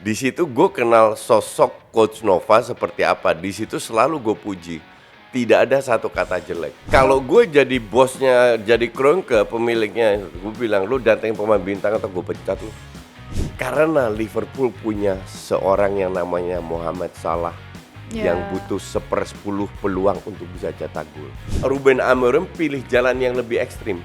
Di situ gue kenal sosok Coach Nova seperti apa. Di situ selalu gue puji. Tidak ada satu kata jelek. Kalau gue jadi bosnya, jadi Kroenke, pemiliknya, gue bilang, lu datengin pemain bintang atau gue pecat lu. Karena Liverpool punya seorang yang namanya Mohamed Salah yang butuh 1/10 peluang untuk bisa cetak gol. Ruben Amorim pilih jalan yang lebih ekstrim.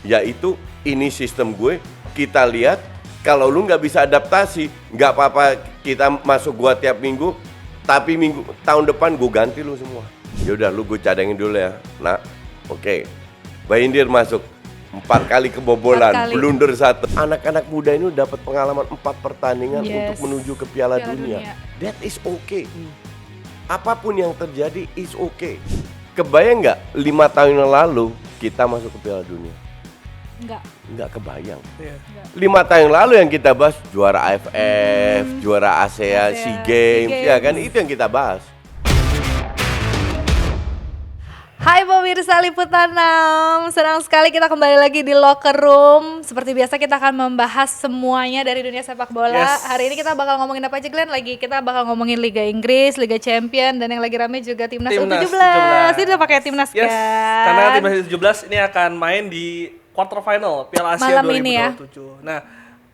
Yaitu, ini sistem gue, kita lihat, kalau lu nggak bisa adaptasi, nggak apa-apa kita masuk gua tiap minggu, tapi tahun depan gua ganti lu semua. Yaudah lu gue cadangin dulu ya, nah oke. Bayindir masuk 4 kali kebobolan, blunder 1. Anak-anak muda ini dapat pengalaman 4 pertandingan untuk menuju ke Piala Dunia. That is okay. Apapun yang terjadi is okay. Kebayang nggak 5 tahun yang lalu kita masuk ke Piala Dunia? Enggak kebayang. 5 tahun yang lalu yang kita bahas juara AFF, juara ASEAN, SEA Games, ya kan itu yang kita bahas. Hai pemirsa Liputanam, senang sekali kita kembali lagi di Locker Room. Seperti biasa kita akan membahas semuanya dari dunia sepak bola. Hari ini kita bakal ngomongin apa aja Glenn? Kita bakal ngomongin Liga Inggris, Liga Champion, dan yang lagi rame juga Timnas U17. Ini udah pakai Timnas kan? Karena Timnas U17 ini akan main di quarter final Piala Asia malam 2027. ini ya. Nah,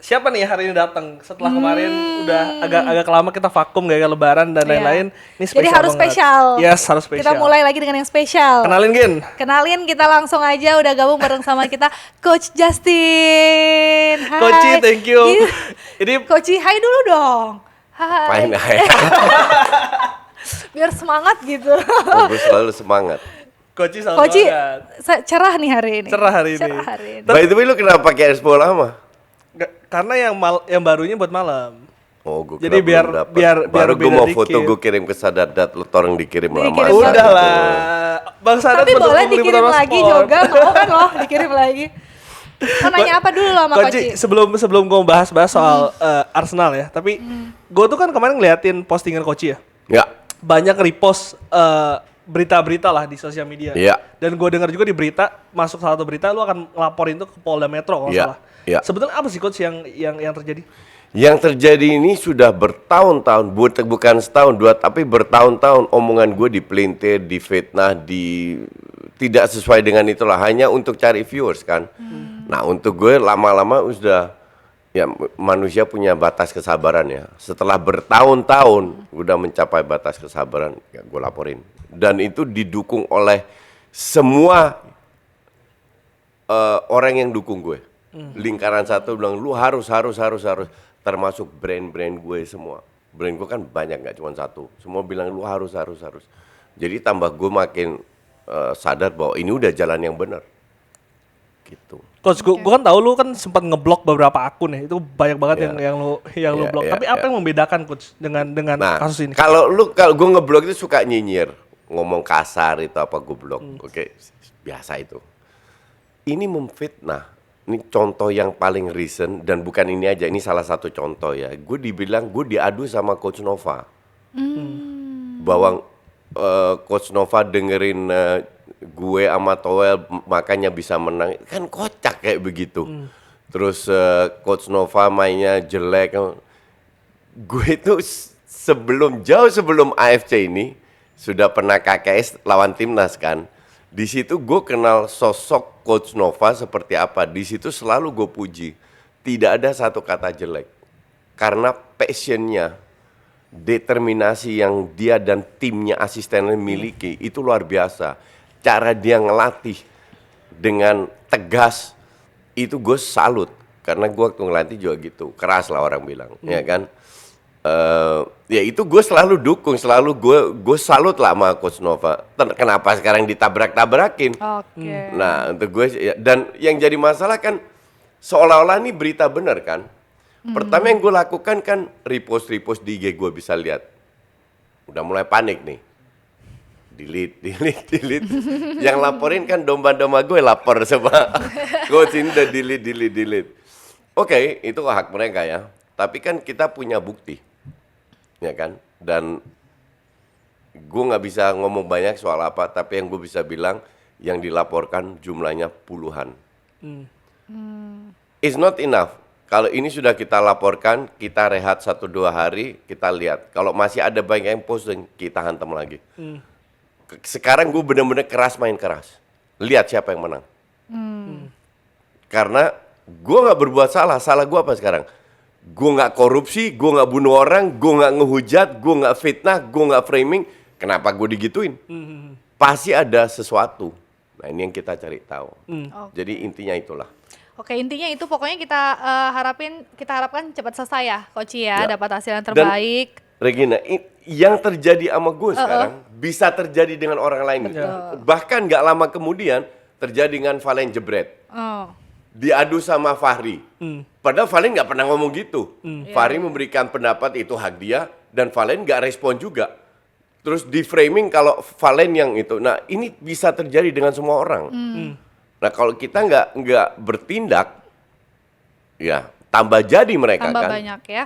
siapa nih hari ini datang? Setelah kemarin udah agak lama kita vakum gara-gara lebaran dan lain-lain. Ini spesial. Jadi harus banget. spesial. Yes, harus spesial. Kita mulai lagi dengan yang spesial. Kenalin kita langsung aja udah gabung bareng sama kita Coach Justin. Hai. Coach, thank you. Ini Coach, hai dulu dong. Hai. Hai. Biar semangat gitu. Gue selalu semangat. Coach cerah nih hari ini. Cerah hari ini. By the way, lu kenapa pakai Expo lama? Karena yang barunya buat malam. Oh, gue jadi biar baru gue mau foto dikit. gue kirim ke Sadat, lu orang dikirim lama. Udah lah. Bang Sadat tapi boleh dikirim lagi juga, mau kan loh dikirim lagi. Mau nanya apa dulu sama Coach? Sebelum gue bahas soal Arsenal ya, tapi gue tuh kan kemarin ngeliatin postingan Coach ya. Ya. Banyak repost berita-berita lah di sosial media. Iya. Dan gue dengar juga di berita, masuk salah satu berita lu akan ngelaporin tuh ke Polda Metro kalau salah. Iya. Sebetulnya apa sih Coach yang terjadi? Yang terjadi ini sudah bertahun-tahun, bukan setahun dua, tapi bertahun-tahun omongan gue dipelintir, difitnah, tidak sesuai dengan itulah, hanya untuk cari viewers kan. Nah untuk gue lama-lama sudah, ya manusia punya batas kesabaran ya. Setelah bertahun-tahun udah mencapai batas kesabaran, ya gue laporin. Dan itu didukung oleh semua orang yang dukung gue. Lingkaran satu bilang lu harus, termasuk brand-brand gue semua. Brand gue kan banyak, nggak cuma satu. Semua bilang lu harus. Jadi tambah gue makin sadar bahwa ini udah jalan yang benar. Gitu. Coach, gue kan tahu lu kan sempat ngeblok beberapa akun ya. Itu banyak banget yang lu blok. Tapi apa yang membedakan Coach dengan kasus ini? Kalau gue ngeblok itu suka nyinyir, ngomong kasar itu apa gue blok. Oke, biasa itu. Ini memfitnah. Ini contoh yang paling recent dan bukan ini aja, ini salah satu contoh ya. Gue diadu sama Coach Nova. Bahwa Coach Nova dengerin gue sama Toel makanya bisa menang. Kan kocak kayak begitu. Terus Coach Nova mainnya jelek. Gue itu jauh sebelum AFC ini sudah pernah KKS lawan Timnas kan. Di situ gue kenal sosok Coach Nova seperti apa. Di situ selalu gue puji. Tidak ada satu kata jelek. Karena passionnya, determinasi yang dia dan timnya asistennya miliki itu luar biasa. Cara dia ngelatih dengan tegas itu gue salut. Karena gue waktu ngelatih juga gitu. Keras lah orang bilang, ya kan. Ya itu gue selalu dukung, gue salut lah sama Coach Nova. Kenapa sekarang ditabrak-tabrakin? Nah untuk gue, dan yang jadi masalah kan seolah-olah ini berita benar kan. Pertama yang gue lakukan kan repost di IG gue bisa lihat. Udah mulai panik nih. Delete. Yang laporin kan domba-domba gue lapor sama Coach ini udah delete. Oke, itu hak mereka ya. Tapi kan kita punya bukti. Ya kan, dan gue nggak bisa ngomong banyak soal apa, tapi yang gue bisa bilang yang dilaporkan jumlahnya puluhan. It's not enough. Kalau ini sudah kita laporkan, kita rehat 1-2 hari, kita lihat. Kalau masih ada banyak yang posting, kita hantam lagi. Sekarang gue bener-bener main keras. Lihat siapa yang menang. Karena gue nggak berbuat salah. Salah gue apa sekarang? Gue nggak korupsi, gue nggak bunuh orang, gue nggak ngehujat, gue nggak fitnah, gue nggak framing. Kenapa gue digituin? Pasti ada sesuatu. Nah ini yang kita cari tahu. Jadi intinya itulah. Oke, intinya itu pokoknya kita harapkan cepat selesai ya, Coach ya, Ya. dapat hasil yang Dan, terbaik. Regina, yang terjadi sama gue sekarang bisa terjadi dengan orang lain. Bahkan nggak lama kemudian terjadi dengan Valen Jebret. Oh. Diadu sama Fahri. Padahal Valen nggak pernah ngomong gitu. Fahri memberikan pendapat itu hak dia dan Valen nggak respon juga. Terus di framing kalau Valen yang itu. Nah ini bisa terjadi dengan semua orang. Nah kalau kita nggak bertindak, ya tambah jadi mereka Tambah kan. banyak ya.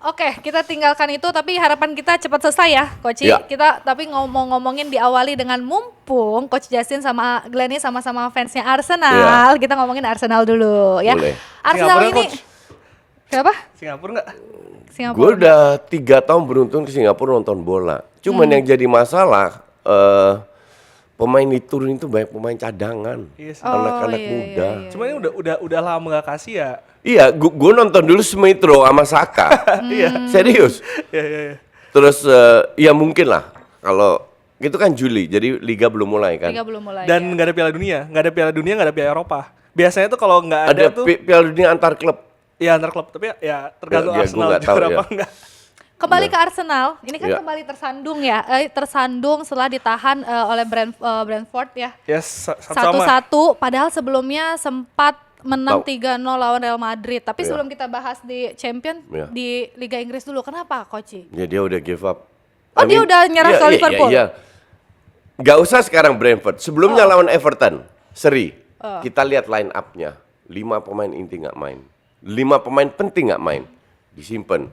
Oke, kita tinggalkan itu tapi harapan kita cepat selesai ya, Coach. Ya. Kita tapi ngomongin diawali dengan mumpung Coach Justin sama Glenn ini sama-sama fansnya Arsenal. Kita ngomongin Arsenal dulu ya. Boleh. Arsenal Singapura, ini Coach. kenapa? Singapura nggak? Singapura. Gue udah 3 tahun beruntun ke Singapura nonton bola. Cuman yang jadi masalah pemain di turun itu banyak pemain cadangan, Yes. anak-anak iya, muda. iya. Cuma ini udah lama nggak kasih ya. Iya, gue nonton dulu Smith Rowe sama Saka. Iya. Serius. Iya. Terus ya mungkin lah kalau itu kan Juli, jadi liga belum mulai kan. Liga belum mulai. Dan ya. nggak ada Piala Dunia, nggak ada Piala Eropa. Biasanya tuh kalau nggak ada, Ada tuh Piala Dunia antar klub. ya antar klub, tapi ya tergantung Ya, gua Arsenal nggak tahu juara ya. apa enggak. Kembali ke Arsenal, ini kan Ya. kembali tersandung ya, tersandung setelah ditahan oleh Brentford ya. Yes, sama. 1-1, padahal sebelumnya sempat menang Tahu. 3-0 lawan Real Madrid. Tapi Ya. sebelum kita bahas di Champion, Ya. di Liga Inggris dulu, kenapa Coach? Ya dia udah give up. Oh, dia udah nyerah ke Liverpool? Iya. Gak usah sekarang Brentford. Sebelumnya lawan Everton, seri. Kita lihat line up-nya. 5 pemain inti nggak main. 5 pemain penting nggak main. Disimpan.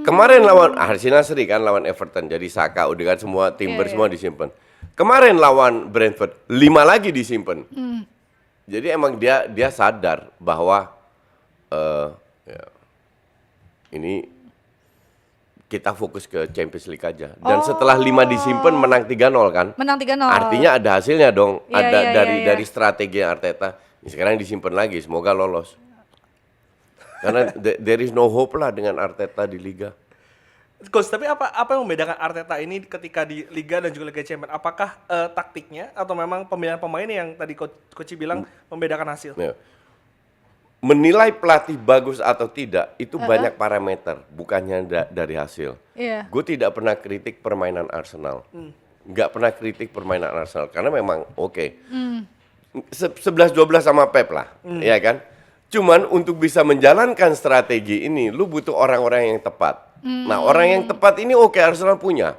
Kemarin lawan Arsenal seri kan lawan Everton. Jadi Saka, Odegaard semua, Timber semua disimpan. Kemarin lawan Brentford, 5 lagi disimpan. Jadi emang dia sadar bahwa ya, ini kita fokus ke Champions League aja. Dan setelah 5 disimpan menang 3-0 kan. Menang 3-0. Artinya ada hasilnya dong. Iya, Ada iya, iya. dari strategi Arteta. Sekarang disimpan lagi, semoga lolos. Karena there is no hope lah dengan Arteta di liga. Coach, tapi apa yang membedakan Arteta ini ketika di Liga dan juga Liga Champions? Apakah taktiknya atau memang pemilihan pemain yang tadi Coach bilang membedakan hasil? Ya. Menilai pelatih bagus atau tidak itu banyak parameter, bukannya dari hasil. Iya. Gue tidak pernah kritik permainan Arsenal, nggak pernah kritik permainan Arsenal karena memang oke. 11-12 sama Pep lah, ya kan. Cuman untuk bisa menjalankan strategi ini, lu butuh orang-orang yang tepat. Nah orang yang tepat ini oke Arsenal punya.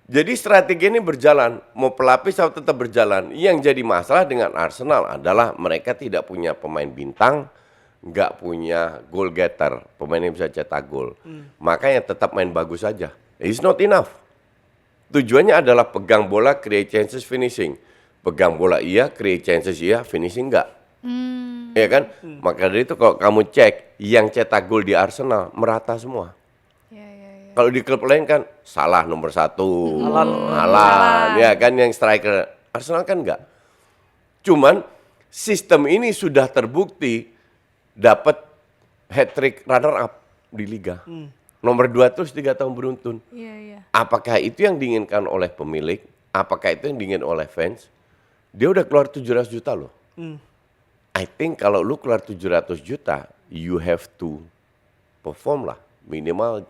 Jadi strategi ini berjalan, mau pelapis atau tetap berjalan. Yang jadi masalah dengan Arsenal adalah mereka tidak punya pemain bintang, nggak punya goal getter, pemain yang bisa cetak gol. Makanya tetap main bagus saja. It's not enough. Tujuannya adalah pegang bola, create chances, finishing. Pegang bola iya, create chances iya, finishing enggak. Ya kan? Maka dari itu kalau kamu cek yang cetak gol di Arsenal merata semua. Iya. Kalau di klub lain kan Salah nomor 1, Haaland. Haaland, ya kan yang striker. Arsenal kan enggak. Cuman sistem ini sudah terbukti dapat hat-trick runner up di liga. Nomor 2 terus 3 tahun beruntun. Iya. Apakah itu yang diinginkan oleh pemilik? Apakah itu yang diinginkan oleh fans? Dia udah keluar 700 juta loh. I think kalau lu keluar 700 juta, you have to perform lah. Minimal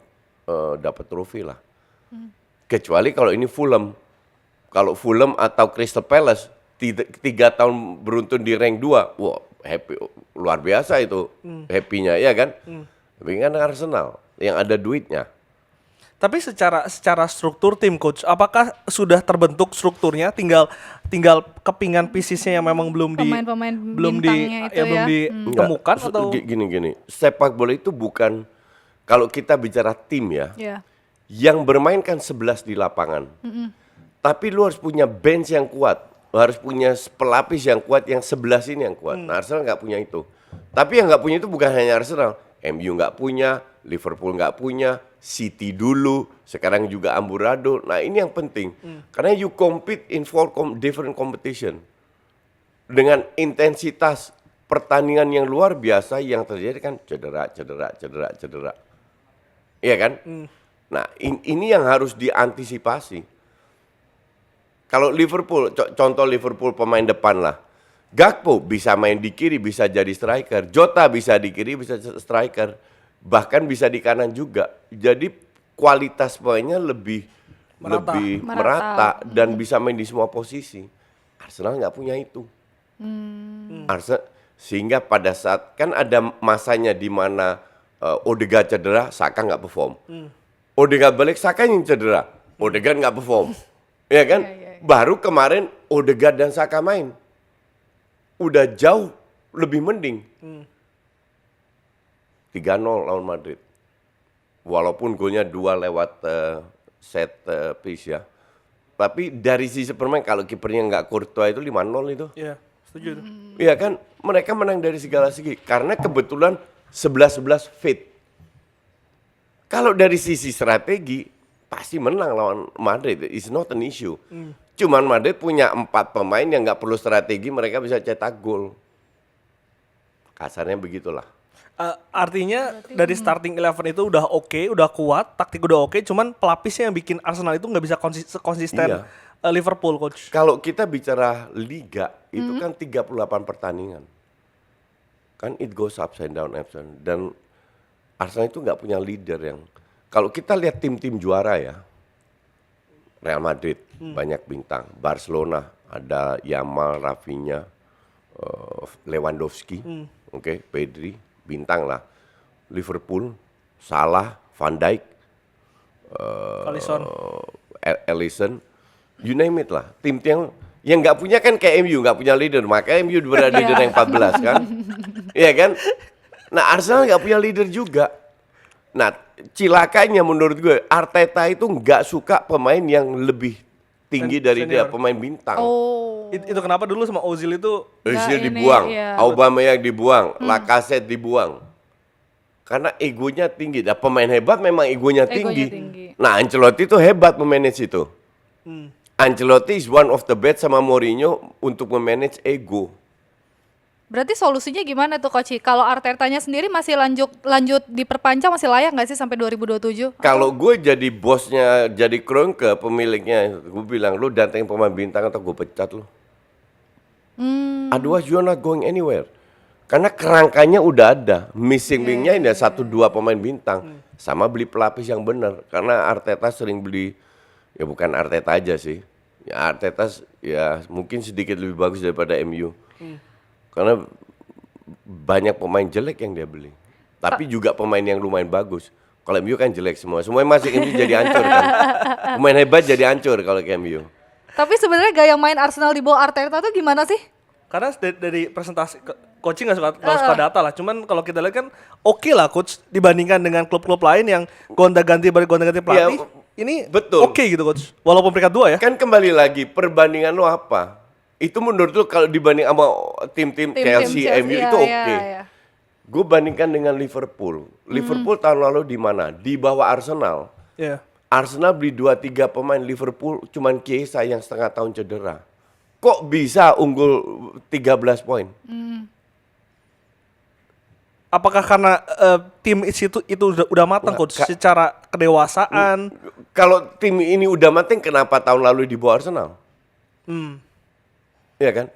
dapat trofi lah. Kecuali kalau ini Fulham. Kalau Fulham atau Crystal Palace 3 tahun beruntun di rank 2, wah happy, luar biasa itu happy-nya, ya kan? Tapi kan Arsenal yang ada duitnya. Tapi secara struktur tim, Coach, apakah sudah terbentuk strukturnya? Tinggal kepingan piecesnya yang memang belum Pemain-pemain bintangnya itu ya. belum ditemukan Enggak, atau gini. Sepak bola itu bukan, kalau kita bicara tim ya, Iya. yang bermain kan 11 di lapangan. Tapi lu harus punya bench yang kuat. Lu harus punya pelapis yang kuat, yang 11 ini yang kuat. Nah, Arsenal nggak punya itu. Tapi yang nggak punya itu bukan hanya Arsenal. MU nggak punya, Liverpool nggak punya, City dulu, sekarang juga amburadul. Nah ini yang penting, karena you compete in different competition dengan intensitas pertandingan yang luar biasa yang terjadi kan cedera. Iya kan? Nah ini yang harus diantisipasi. Kalau Liverpool, contoh Liverpool pemain depan lah. Gakpo bisa main di kiri, bisa jadi striker. Jota bisa di kiri, bisa striker. Bahkan bisa di kanan juga. Jadi kualitas pemainnya lebih merata dan bisa main di semua posisi. Arsenal nggak punya itu. Sehingga pada saat kan ada masanya di mana Odegaard cedera, Saka nggak perform. Odegaard balik, Saka yang cedera, Odegaard nggak perform. Ya kan? Baru kemarin Odegaard dan Saka main. Udah jauh lebih mending. 3-0 lawan Madrid. Walaupun golnya 2 lewat set piece ya. Tapi dari sisi permain kalau kipernya nggak Courtois itu 5-0 itu. Iya, setuju. Iya kan? Mereka menang dari segala segi karena kebetulan 11-11 fit. Kalau dari sisi strategi pasti menang lawan Madrid. It's not an issue. Cuman Madrid punya 4 pemain yang nggak perlu strategi, mereka bisa cetak gol. Kasarnya begitulah. Artinya dari starting 11 itu udah oke, udah kuat, taktik udah oke, cuman pelapisnya yang bikin Arsenal itu nggak bisa konsisten Iya. Liverpool, coach. Kalau kita bicara liga, itu kan 38 pertandingan. Kan it goes ups and down. Dan Arsenal itu nggak punya leader yang... Kalau kita lihat tim-tim juara ya, Real Madrid banyak bintang, Barcelona ada Yamal, Rafinha, Lewandowski, oke, Pedri, bintang lah. Liverpool, Salah, Van Dijk, Alisson, you name it lah. Tim yang nggak punya kan kayak MU, nggak punya leader, makanya MU berada di rank 14 kan, iya kan? Nah Arsenal nggak punya leader juga. Nah, cilakanya menurut gue, Arteta itu nggak suka pemain yang lebih tinggi dari dia, Senior. pemain bintang. Oh. Itu kenapa dulu sama Ozil itu Özil ini, dibuang, iya. Aubameyang dibuang, Lacazette dibuang. Karena egonya tinggi. Nah, pemain hebat memang egonya tinggi. tinggi. Nah, Ancelotti itu hebat memanage itu. Ancelotti is one of the best sama Mourinho untuk memanage ego. Berarti solusinya gimana tuh Coach? Kalau Artetanya sendiri masih lanjut diperpanjang, masih layak nggak sih sampai 2027? Kalau gue jadi bosnya, jadi Kroenke pemiliknya, gue bilang lu datengin pemain bintang atau gue pecat lu. Otherwise you're not going anywhere. Karena kerangkanya udah ada, missing linknya ini 1-2 pemain bintang, sama beli pelapis yang benar. Karena Arteta sering beli, ya bukan Arteta aja sih, ya Arteta ya mungkin sedikit lebih bagus daripada MU. Karena banyak pemain jelek yang dia beli. Tapi juga pemain yang lumayan bagus. Kalau MU kan jelek semua. Semuanya masuk MU jadi hancur kan. Pemain hebat jadi hancur kalau ke MU. Tapi sebenarnya gaya main Arsenal di bawah Arteta tuh gimana sih? karena dari presentasi coaching nggak suka data lah. Cuman kalau kita lihat kan oke lah coach dibandingkan dengan klub-klub lain yang gonta-ganti pelatih. Ini betul. Oke gitu coach. Walaupun peringkat 2 ya. Kan kembali lagi perbandingan lo apa? Itu menurut lo kalau dibanding sama tim-tim Chelsea, MU itu oke. Gue bandingkan dengan Liverpool. Liverpool tahun lalu di mana? Di bawah Arsenal. Iya. Arsenal beli 2-3 pemain, Liverpool cuman Chiesa yang setengah tahun cedera. Kok bisa unggul 13 poin? Apakah karena tim itu udah matang coach secara kedewasaan? Kalau tim ini udah matang, kenapa tahun lalu di bawah Arsenal? Iya kan?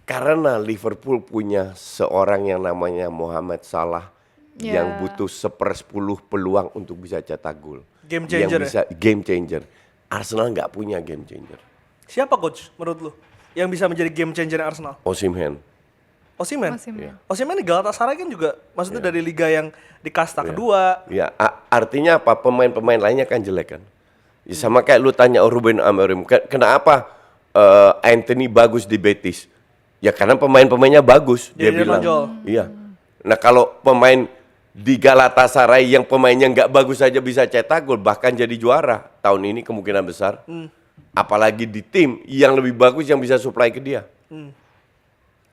Karena Liverpool punya seorang yang namanya Mohamed Salah yang butuh 1/10 peluang untuk bisa cetak gol. Game changer game changer. Arsenal nggak punya game changer. Siapa coach menurut lu yang bisa menjadi game changer Arsenal? Osimhen. Osimhen di Galatasaray kan juga maksudnya dari liga yang di kasta kedua. Ya, artinya apa? Pemain-pemain lainnya kan jelek kan. Ya, sama kayak lu tanya Ruben Amorim, kenapa Anthony bagus di Betis? Ya karena pemain-pemainnya bagus, dia bilang. Iya. Nah kalau pemain di Galatasaray yang pemainnya nggak bagus saja bisa cetak gol, bahkan jadi juara tahun ini kemungkinan besar. Apalagi di tim yang lebih bagus yang bisa supply ke dia.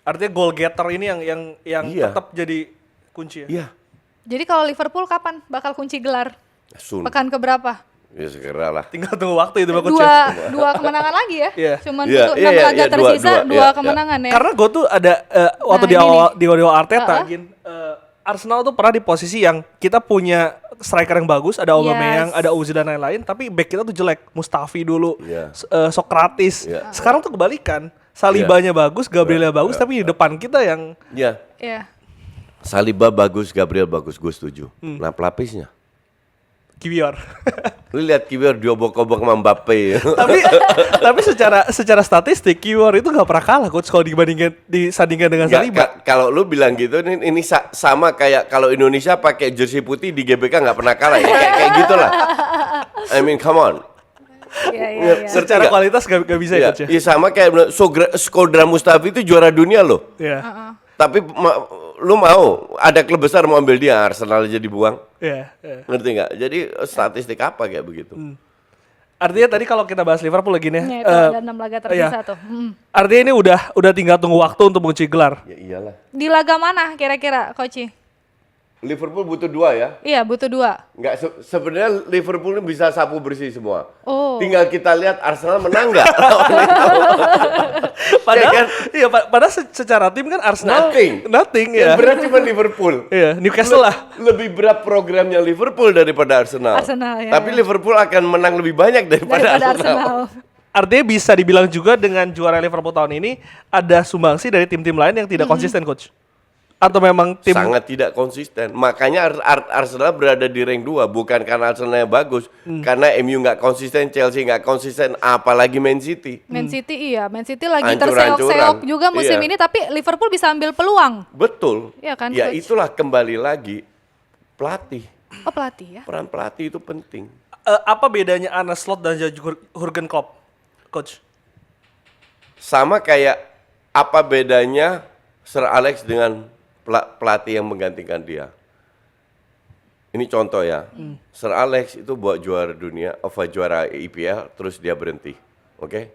Artinya goal getter ini yang Iya. tetap jadi kunci ya. Iya. Jadi kalau Liverpool kapan bakal kunci gelar? Sun. Pekan keberapa? Ya segera lah. Tinggal tunggu waktu itu Bang Coach. Dua kemenangan lagi ya? Iya. Cuman Iya, butuh iya, 6 laga iya, tersisa, dua, dua iya, kemenangan ya. Karena gue tuh ada waktu Nah, di ini awal nih. di Arteta, Gin, Arsenal tuh pernah di posisi yang kita punya striker yang bagus, ada Aubameyang, Yes. ada Ozil dan lain-lain, tapi back kita tuh jelek. Mustafi dulu, Iya. Sokratis. Iya. Sekarang tuh kebalikan. Salibanya bagus, Gabrielnya bagus, tapi di depan kita yang Ya, Iya. Saliba bagus, Gabriel bagus, gue setuju. Nah pelapisnya, Kiwior. lu lihat Kiwior diobok-obok sama Mbappe. tapi secara statistik Kiwior itu gak pernah kalah coach kalau disandingkan dengan Nggak, Saliba. kalau lu bilang gitu, ini sama kayak kalau Indonesia pakai jersey putih di GBK nggak pernah kalah, ya. kayak gitulah. I mean, come on. Iya, iya, iya. Secara nggak? kualitas gak bisa ya Ya, coach ya. ya sama kayak Skodra Mustafi itu juara dunia loh. Iya. Tapi lu mau ada klub besar mau ambil dia, Arsenal aja dibuang. Iya. Ngerti nggak? Jadi statistik apa kayak begitu? Artinya tadi kalau kita bahas Liverpool lagi nih, Ya, itu ada 6 laga tersisa tuh. artinya ini udah tinggal tunggu waktu untuk mengunci gelar. Ya iyalah. Di laga mana kira-kira, Coach? Liverpool butuh 2 ya. Iya, butuh 2. Nggak, sebenarnya Liverpool ini bisa sapu bersih semua. Oh. Tinggal kita lihat Arsenal menang nggak? Padahal, kan? iya, padahal secara tim kan Arsenal Nothing. ya. Yang berat cuma Liverpool. Iya, Newcastle lah. Lebih berat programnya Liverpool daripada Arsenal. Arsenal, ya, Tapi ya. Liverpool akan menang lebih banyak daripada Arsenal. Artinya bisa dibilang juga dengan juara Liverpool tahun ini ada sumbangsi dari tim-tim lain yang tidak konsisten coach. Atau memang tim Sangat tidak konsisten. Makanya Arsenal berada di rank 2 bukan karena Arsenal yang bagus, karena MU nggak konsisten, Chelsea nggak konsisten, apalagi Man City. Man City iya, Man City lagi Hancur-hancuran. terseok-seok juga musim Iya. ini, tapi Liverpool bisa ambil peluang. Betul. Iya kan, Ya Coach? itulah kembali lagi pelatih. Oh, pelatih ya? Peran pelatih itu penting. apa bedanya Arne Slot dan Jurgen Klopp coach? Sama kayak apa bedanya Sir Alex dengan pelatih yang menggantikan dia. Ini contoh ya. Sir Alex itu buat juara dunia, juara IPL, terus dia berhenti. Oke?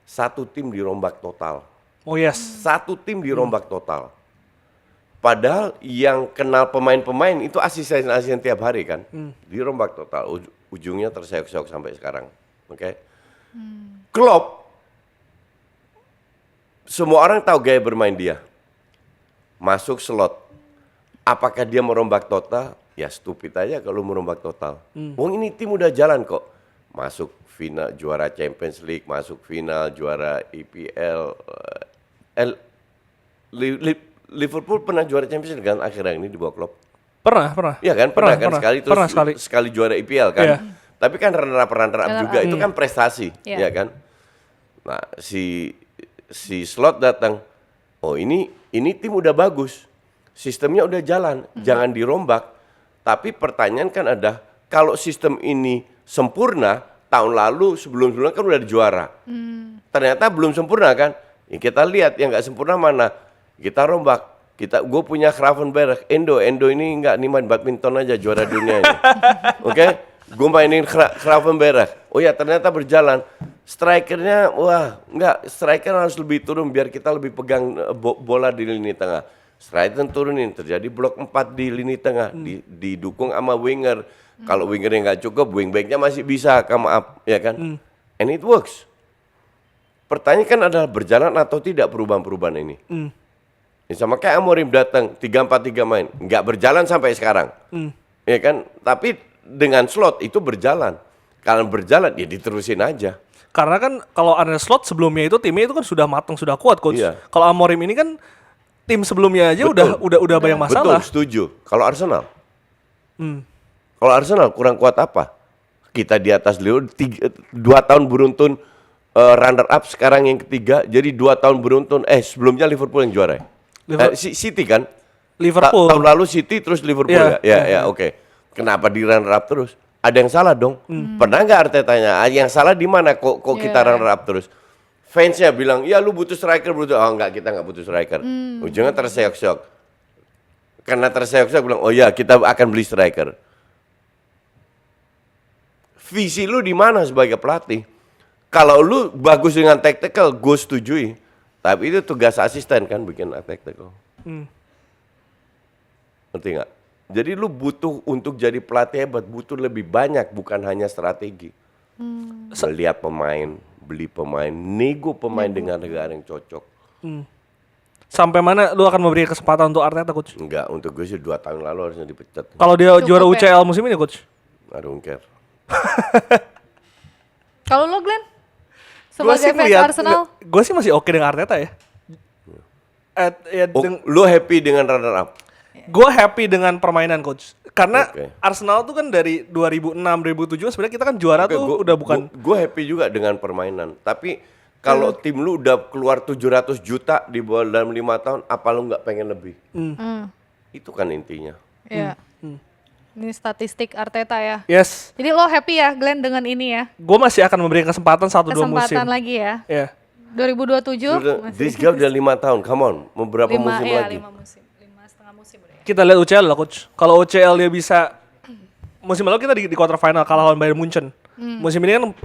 Satu tim dirombak total. Oh yes. Satu tim dirombak total. Padahal yang kenal pemain-pemain itu asisten-asisten tiap hari kan. Dirombak total. Ujungnya terseok-seok sampai sekarang. Oke? Klopp, semua orang tahu gaya bermain dia. Masuk slot. Apakah dia merombak total? Ya stupid aja kalau merombak total. Wong ini tim udah jalan kok. Masuk final juara Champions League, masuk final juara IPL. Liverpool pernah juara Champions League kan akhirnya ini di bawah Klopp. Pernah. Iya kan? Pernah kan sekali terus Pernah sekali. sekali juara IPL kan. Iya. Tapi kan runner up juga itu kan prestasi, Iya. ya kan? Nah, si Slot datang. Oh, ini tim udah bagus. Sistemnya udah jalan, jangan dirombak. Tapi pertanyaan kan ada, kalau sistem ini sempurna, tahun lalu sebelum-sebelumnya kan udah juara. Ternyata belum sempurna kan? Ya, kita lihat yang nggak sempurna mana. Kita rombak. Gue punya Gravenberch, Endo ini nggak nih main badminton aja juara dunia ini. Oke? Gue mainin Gravenberch. Oh ya ternyata berjalan. Strikernya, striker harus lebih turun biar kita lebih pegang bola di lini tengah. Striker turunin, terjadi blok 4 di lini tengah, didukung sama winger. Kalau wingernya nggak cukup, wingbacknya masih bisa come up, ya kan? And it works. Pertanyaan kan adalah berjalan atau tidak perubahan-perubahan ini. Ya, sama kayak Amorim datang 3-4-3 main, nggak berjalan sampai sekarang, ya kan? Tapi dengan Slot itu berjalan. Kalau berjalan ya diterusin aja. Karena kan kalau Arne Slot sebelumnya itu timnya itu kan sudah matang, sudah kuat coach. Iya. Kalau Amorim ini kan tim sebelumnya aja Betul. udah banyak masalah. Betul, setuju. Kalau Arsenal, kalau Arsenal kurang kuat apa? Kita di atas Liverpool 2 tahun beruntun runner up, sekarang yang ketiga, jadi 2 tahun beruntun. Sebelumnya Liverpool yang juara. City kan? Liverpool. Tahun lalu City terus Liverpool Iya, ya. Oke. Kenapa di runner up terus? Ada yang salah dong. Pernah nggak Artetanya? Yang salah di mana? Kok kita runner up terus? Fansnya bilang, ya lu butuh striker, enggak, kita nggak butuh striker. Ujungnya terseok-seok. Karena terseok-seok bilang, oh ya kita akan beli striker. Visi lu di mana sebagai pelatih? Kalau lu bagus dengan tactical, gue setujui. Tapi itu tugas asisten kan bikin tactical. Ngerti nggak? Jadi lu butuh untuk jadi pelatih hebat, butuh lebih banyak, bukan hanya strategi. Melihat pemain, beli pemain, nego pemain dengan negara yang cocok. Sampai mana lu akan memberikan kesempatan untuk Arteta, coach? Enggak, untuk gue sih 2 tahun lalu harusnya dipecat. Kalau dia Cukup juara ya? UCL musim ini, coach? I don't care. Kalau lo Glenn? Sebagai fans Arsenal? Gue sih masih oke dengan Arteta ya. Oh, lu happy dengan runner up? Gue happy dengan permainan, coach. Karena Oke. Arsenal tuh kan dari 2006-2007 sebenarnya kita kan juara Oke, tuh udah bukan. Gue happy juga dengan permainan. Tapi kalau tim lu udah keluar 700 juta di bawah dalam 5 tahun, apa lu nggak pengen lebih? Itu kan intinya. Iya. Ini statistik Arteta ya. Yes. Jadi lo happy ya Glenn dengan ini ya? Gue masih akan memberikan kesempatan 1-2 musim. Kesempatan lagi ya. Ya. 2027 This guy udah 5 tahun, come on. Mau berapa musim lagi? 5 musim. 5,5 musim udah ya. Kita lihat UCL lah, coach. Kalau UCL dia bisa, musim lalu kita di quarter final kalah lawan Bayern Munchen. Musim ini kan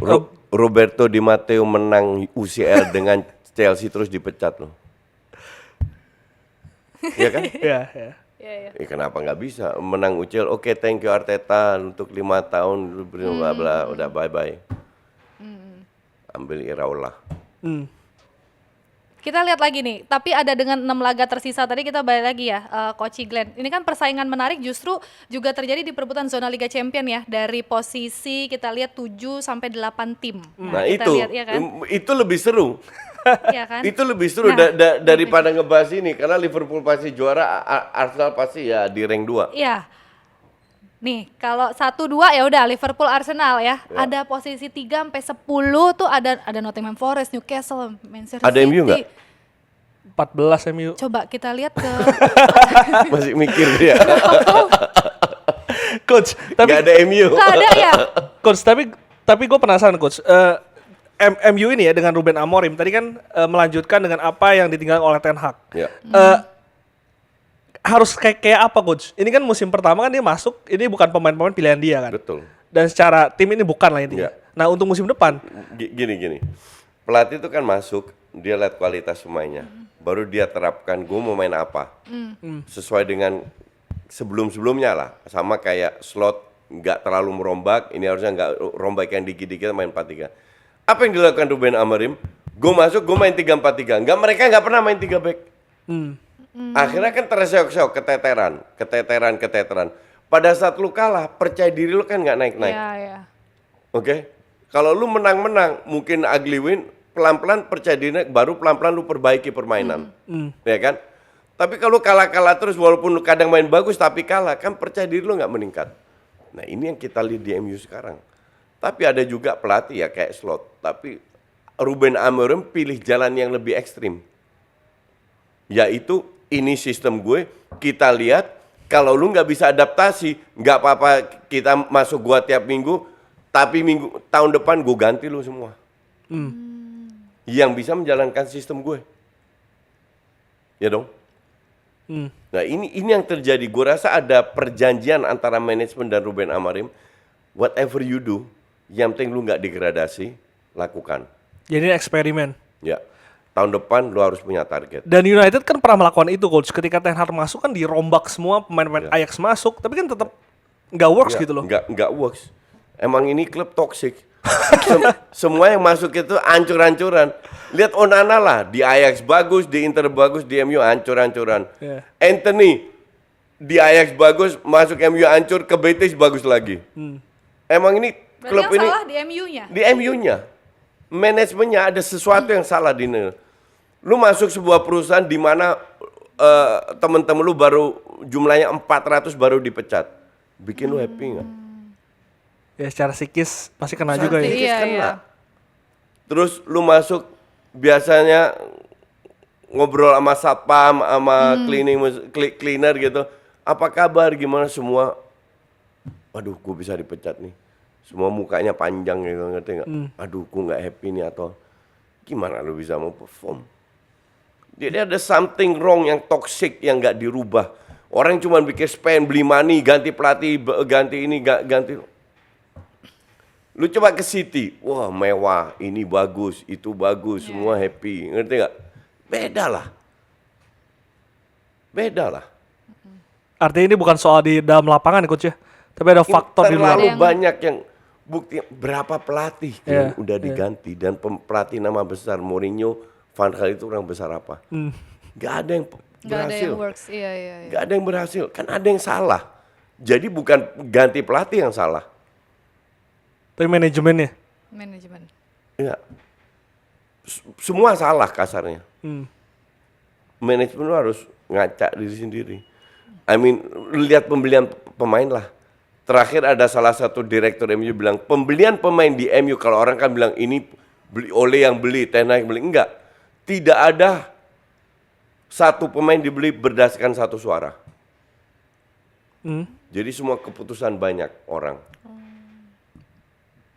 Roberto Di Matteo menang UCL dengan Chelsea terus dipecat loh. Iya kan? ya, ya. Iya, iya. Kenapa nggak bisa menang UCL? Oke, thank you Arteta untuk 5 tahun, bla bla, udah bye bye. Ambil Iraola. Kita lihat lagi nih, tapi ada dengan 6 laga tersisa tadi kita balik lagi ya, Coach Glenn. Ini kan persaingan menarik justru juga terjadi di perebutan zona Liga Champion ya. Dari posisi kita lihat 7 sampai 8 tim. Nah kita itu, lihat, ya kan? itu lebih seru. Iya kan? Itu lebih seru Nah, daripada ngebahas ini, karena Liverpool pasti juara, Arsenal pasti ya di rank 2. Iya. Nih, kalau 1-2 ya udah Liverpool Arsenal ya. Ada posisi 3 sampai 10 tuh ada Nottingham Forest, Newcastle, Manchester Ada City. MU nggak? 14 MU. Coba kita lihat ke Masih mikir dia. Coach, tapi Gak ada MU. nggak ada ya? coach, tapi gue penasaran, coach. MU ini ya dengan Ruben Amorim tadi kan melanjutkan dengan apa yang ditinggalkan oleh Ten Hag. Ya. Harus kayak apa, coach? Ini kan musim pertama kan dia masuk, ini bukan pemain-pemain pilihan dia kan. Betul. Dan secara tim ini bukan lah intinya. Iya. Nah, untuk musim depan, Gini. Pelatih itu kan masuk, dia lihat kualitas pemainnya. Baru dia terapkan, gue mau main apa. Sesuai dengan sebelum-sebelumnya lah. Sama kayak slot, nggak terlalu merombak. Ini harusnya nggak rombak yang dikit-dikit main 4-3. Apa yang dilakukan Ruben Amorim? Gue masuk, gue main 3-4-3. Mereka nggak pernah main 3 back. Akhirnya kan terseok-seok, keteteran. Pada saat lu kalah, percaya diri lu kan nggak naik-naik. Iya, iya. Oke? Kalau lu menang-menang, mungkin ugly win, pelan-pelan percaya diri, baru pelan-pelan lu perbaiki permainan. Ya kan? Tapi kalau kalah-kalah terus, walaupun lu kadang main bagus tapi kalah, kan percaya diri lu nggak meningkat. Nah ini yang kita lihat di MU sekarang. Tapi ada juga pelatih ya kayak Slot. Tapi Ruben Amorim pilih jalan yang lebih ekstrim. Yaitu ini sistem gue, kita lihat kalau lu nggak bisa adaptasi, nggak apa-apa kita masuk gua tiap minggu, tapi tahun depan gue ganti lu semua. Yang bisa menjalankan sistem gue. Ya dong? Nah ini yang terjadi. Gue rasa ada perjanjian antara manajemen dan Ruben Amorim. Whatever you do, yang penting lu nggak degradasi, lakukan. jadi eksperimen. Ya, tahun depan lu harus punya target. Dan United kan pernah melakukan itu, coach. Ketika Ten Hag masuk kan dirombak semua pemain-pemain Ajax masuk, tapi kan tetap nggak works gitu loh. Nggak works. Emang ini klub toxic. Semua yang masuk itu hancur-hancuran. Lihat Onana lah, di Ajax bagus, di Inter bagus, di MU hancur-hancuran. Yeah. Anthony di Ajax bagus, masuk MU hancur, ke Betis bagus lagi. Emang ini Berarti klub yang ini salah di MU-nya. di MU-nya. Manajemennya ada sesuatu yang salah di sana. Lu masuk sebuah perusahaan di mana teman-teman lu baru jumlahnya 400 baru dipecat. Bikin lu happy nggak? Ya secara psikis pasti kena juga ya. Iya, Kena. iya. Terus lu masuk biasanya ngobrol sama satpam, sama cleaner gitu. Apa kabar, gimana semua? Aduh, gue bisa dipecat nih. Semua mukanya panjang gitu, ngerti nggak? Aduh, gue nggak happy nih atau gimana lu bisa mau perform? Jadi ada something wrong yang toxic yang nggak dirubah. Orang cuma bikin spend, beli money, ganti pelatih, ganti ini, ganti. Lu coba ke City, wah mewah, ini bagus, itu bagus, semua happy, ngerti nggak? Beda lah. Artinya ini bukan soal di dalam lapangan ya, coach ya, tapi ada faktor di luar. Terlalu Yang- banyak yang bukti berapa pelatih Iya, yang udah diganti dan pelatih nama besar Mourinho, Van Gaal itu orang besar apa? Gak ada yang Nggak ada berhasil. yang works. Iya, iya, iya. Gak ada yang berhasil. Kan ada yang salah. Jadi bukan ganti pelatih yang salah. Tapi manajemennya. Manajemen. Ya. Semua salah kasarnya. Manajemen lu harus ngaca diri sendiri. I mean, lu lihat pembelian pemain lah. Terakhir ada salah satu direktur MU bilang, pembelian pemain di MU, kalau orang kan bilang ini beli Ole yang beli, Ten Hag yang beli. Enggak. Tidak ada satu pemain dibeli berdasarkan satu suara. Jadi semua keputusan banyak orang.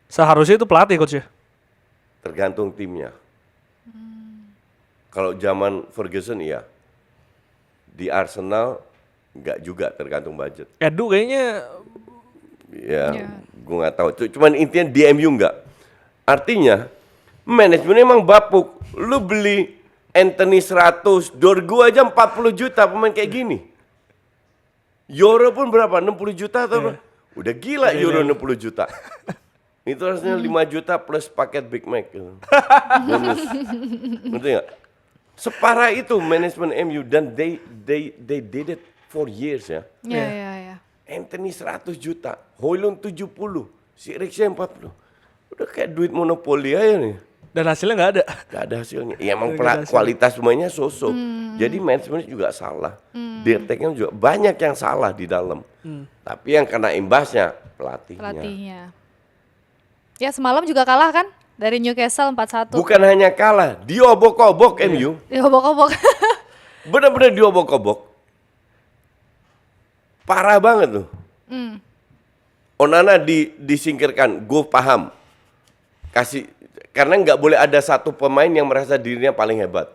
Seharusnya itu pelatih coach ya. Tergantung timnya. Kalau zaman Ferguson iya. Di Arsenal enggak juga, tergantung budget. Edu kayaknya Ya, Iya. gue nggak tahu. Cuman intinya di MU enggak. Artinya manajemen emang bapuk. Lu beli Anthony 100, Dorgu aja 40 juta pemain kayak gini. Euro pun berapa? 60 juta atau berapa? Udah gila Euro 60 juta. Itu harusnya 5 juta plus paket Big Mac gitu. Bonus. Ngerti nggak? Separah itu manajemen MU dan they did it for years ya. Iya, iya, iya. Anthony 100 juta, Højlund 70, si Eriksen 40. Udah kayak duit monopoli aja nih. dan hasilnya nggak ada. Gak ada hasilnya. Ya emang Nggak ada hasilnya. kualitas pemainnya so-so. Jadi manajemen juga salah. Dirteknya juga banyak yang salah di dalam. Tapi yang kena imbasnya pelatihnya. Pelatihnya. Ya semalam juga kalah kan dari Newcastle 4-1. Bukan hanya kalah, diobok-obok MU. Ya obok-obok. Benar-benar diobok-obok. Parah banget tuh. Onana disingkirkan, gue paham. Karena nggak boleh ada satu pemain yang merasa dirinya paling hebat.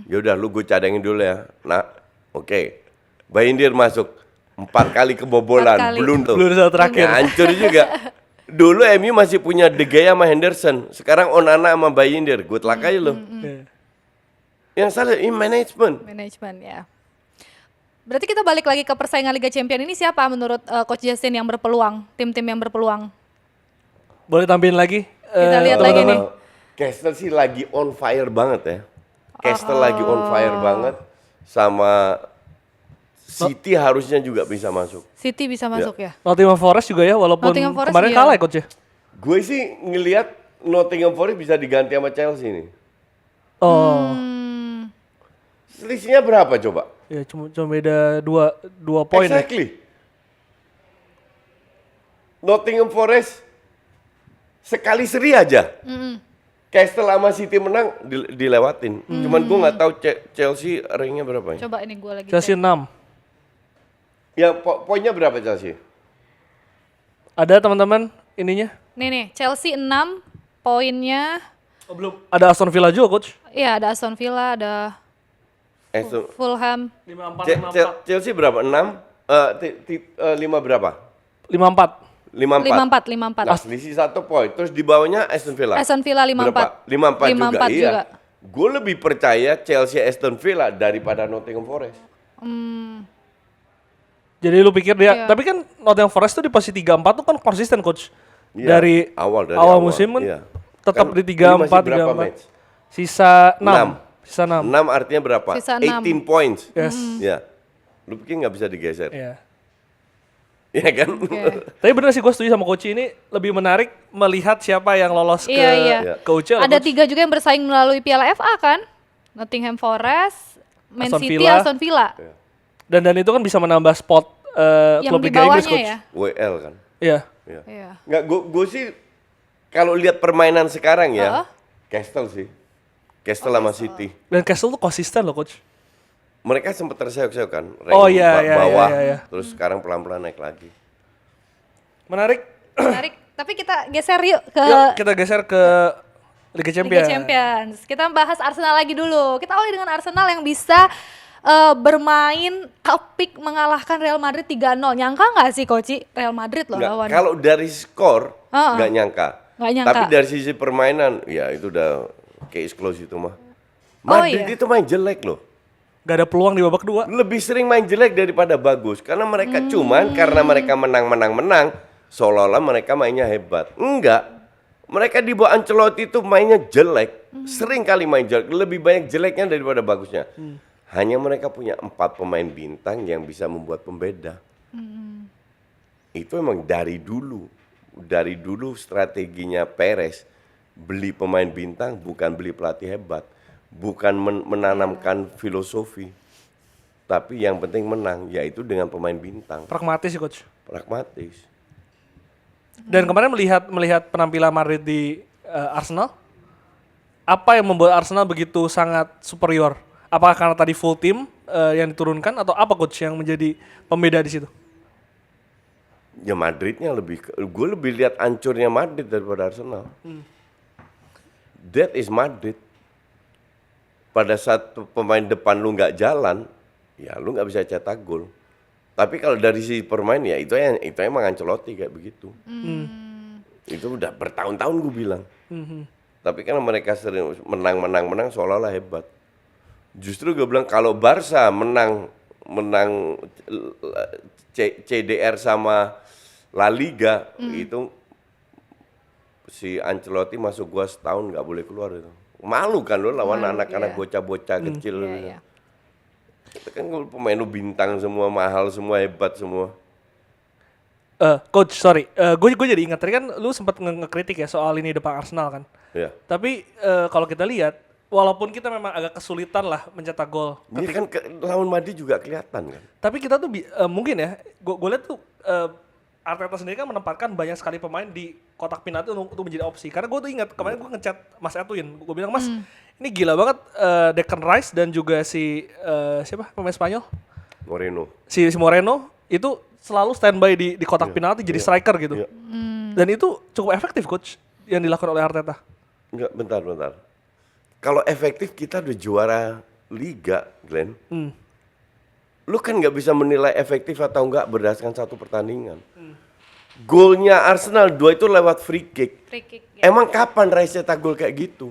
Ya udah, lu gue cadangin dulu ya. Nah, oke. Bayindir masuk 4 kali kebobolan, 4 kali. belum tuh. Belum satu terakhir. Ya, hancur juga. Dulu MU masih punya De Gea sama Henderson. Sekarang Onana sama Bayindir. Good luck aja lu. Iya. Yang salah ini manajemen. Manajemen ya. Berarti kita balik lagi ke persaingan Liga Champions ini, siapa menurut Coach Justin yang berpeluang, tim-tim yang berpeluang? Boleh tampilin lagi? Kita lihat lagi nih. Castle sih lagi on fire banget ya. Castle lagi on fire banget. Sama City harusnya juga bisa masuk. City bisa masuk ya? Nottingham Forest juga ya, walaupun Nottingham Forest kemarin iya. kalah ya coach ya. Gue sih ngelihat Nottingham Forest bisa diganti sama Chelsea nih. Oh, Selisihnya berapa coba? ya cuma beda dua poin ya. Exactly. Nottingham Forest sekali seri aja. Castle sama City menang dilewatin. Cuman gue nggak tahu Chelsea ranknya berapa ya? Coba ini gue lagi Chelsea cek. 6. Ya poinnya berapa Chelsea? Ada teman-teman ininya? Nih, Chelsea 6, poinnya, Oh, belum. Ada Aston Villa juga coach. iya ada Aston Villa, ada Fulham. 54 Chelsea berapa? 6? 5 berapa? 54. 54. 54. Nah, selisih 1 poin. Terus di bawahnya Aston Villa. Aston Villa 54. 54 juga. 54 Iya. juga. Gue lebih percaya Chelsea Aston Villa daripada Nottingham Forest. Jadi lu pikir dia, Iya. tapi kan Nottingham Forest tuh di posisi 34 tuh kan konsisten coach. Iya, Dari awal awal musim kan iya. tetap Kan di ini 34 masih berapa 34. match? Sisa 6. Sisa 6. 6 artinya berapa? Sisa 6. 18 points. Yes. Ya. Lu pikir nggak bisa digeser? Iya. Iya kan? Tapi bener sih gue setuju sama coach ini, lebih menarik melihat siapa yang lolos Iya, iya. ke UCL. Ada coach. 3 juga yang bersaing melalui Piala FA kan? Nottingham Forest, Man Aston City, Villa. Aston Villa. Dan itu kan bisa menambah spot Yang klub di Liga Inggris bawahnya coach. ya. WL kan? Iya. Iya. Iya. Nggak, gue sih kalau lihat permainan sekarang ya, Heeh. Castle sih. Castle sama City. Dan Castle tuh konsisten loh coach. Mereka sempat terseok-seok kan, Oh, iya, iya, bawah, iya, iya. terus sekarang pelan-pelan naik lagi. Menarik. Menarik. Tapi kita geser yuk ke Yuk kita geser ke Liga Liga Champions. Champions. Kita bahas Arsenal lagi dulu. Kita awali dengan Arsenal yang bisa bermain apik mengalahkan Real Madrid 3-0. Nyangka nggak sih Koci? Real Madrid loh Nggak, lawan. kalau dari skor Heeh. nggak nyangka. Nggak nyangka. Tapi dari sisi permainan, ya itu udah case close itu mah. Oh, Madrid iya. itu main jelek loh. Gak ada peluang di babak kedua. Lebih sering main jelek daripada bagus karena mereka karena mereka menang seolah-olah mereka mainnya hebat. Enggak. Mereka di bawah Ancelotti itu mainnya jelek. Sering kali main jelek, lebih banyak jeleknya daripada bagusnya. Hanya mereka punya 4 pemain bintang yang bisa membuat pembeda. Itu emang dari dulu. Dari dulu strateginya Perez beli pemain bintang bukan beli pelatih hebat. Bukan menanamkan filosofi, tapi yang penting menang, yaitu dengan pemain bintang. Pragmatis sih coach. Pragmatis. Dan kemarin melihat penampilan Madrid di Arsenal, apa yang membuat Arsenal begitu sangat superior? Apakah karena tadi full team yang diturunkan atau apa coach yang menjadi pembeda di situ? Ya Madridnya gue lebih lihat hancurnya Madrid daripada Arsenal. That is Madrid. Pada saat pemain depan lu nggak jalan, ya lu nggak bisa cetak gol. Tapi kalau dari sisi permain ya itu emang Ancelotti kayak begitu. Itu udah bertahun-tahun gue bilang. Tapi karena mereka sering menang seolah-olah hebat. Justru gue bilang kalau Barca menang CDR sama La Liga itu si Ancelotti masuk gua setahun nggak boleh keluar itu. Malu kan lo lawan anak-anak bocah-bocah kecil. Itu kan pemain lu bintang semua, mahal semua, hebat semua. Coach, sorry, gue jadi ingat tadi kan lu sempat ngekritik ya soal ini depan Arsenal kan. Ya. Tapi kalau kita lihat, walaupun kita memang agak kesulitan lah mencetak gol. Ini kan lawan Madrid juga kelihatan kan. Tapi kita tuh mungkin ya, gue lihat tuh Arteta sendiri kan menempatkan banyak sekali pemain di kotak penalti untuk menjadi opsi. Karena gue tuh ingat kemarin gue ngechat Mas Edwin, gue bilang Mas, ini gila banget Declan Rice dan juga si siapa pemain Spanyol? Moreno. Si Moreno itu selalu standby di kotak penalti jadi striker gitu. Dan itu cukup efektif coach yang dilakukan oleh Arteta. Enggak, bentar. Kalau efektif kita udah juara Liga, Glenn. Lu kan nggak bisa menilai efektif atau enggak berdasarkan satu pertandingan. Golnya Arsenal 2 itu lewat free kick. Emang kapan Rice cetak gol kayak gitu?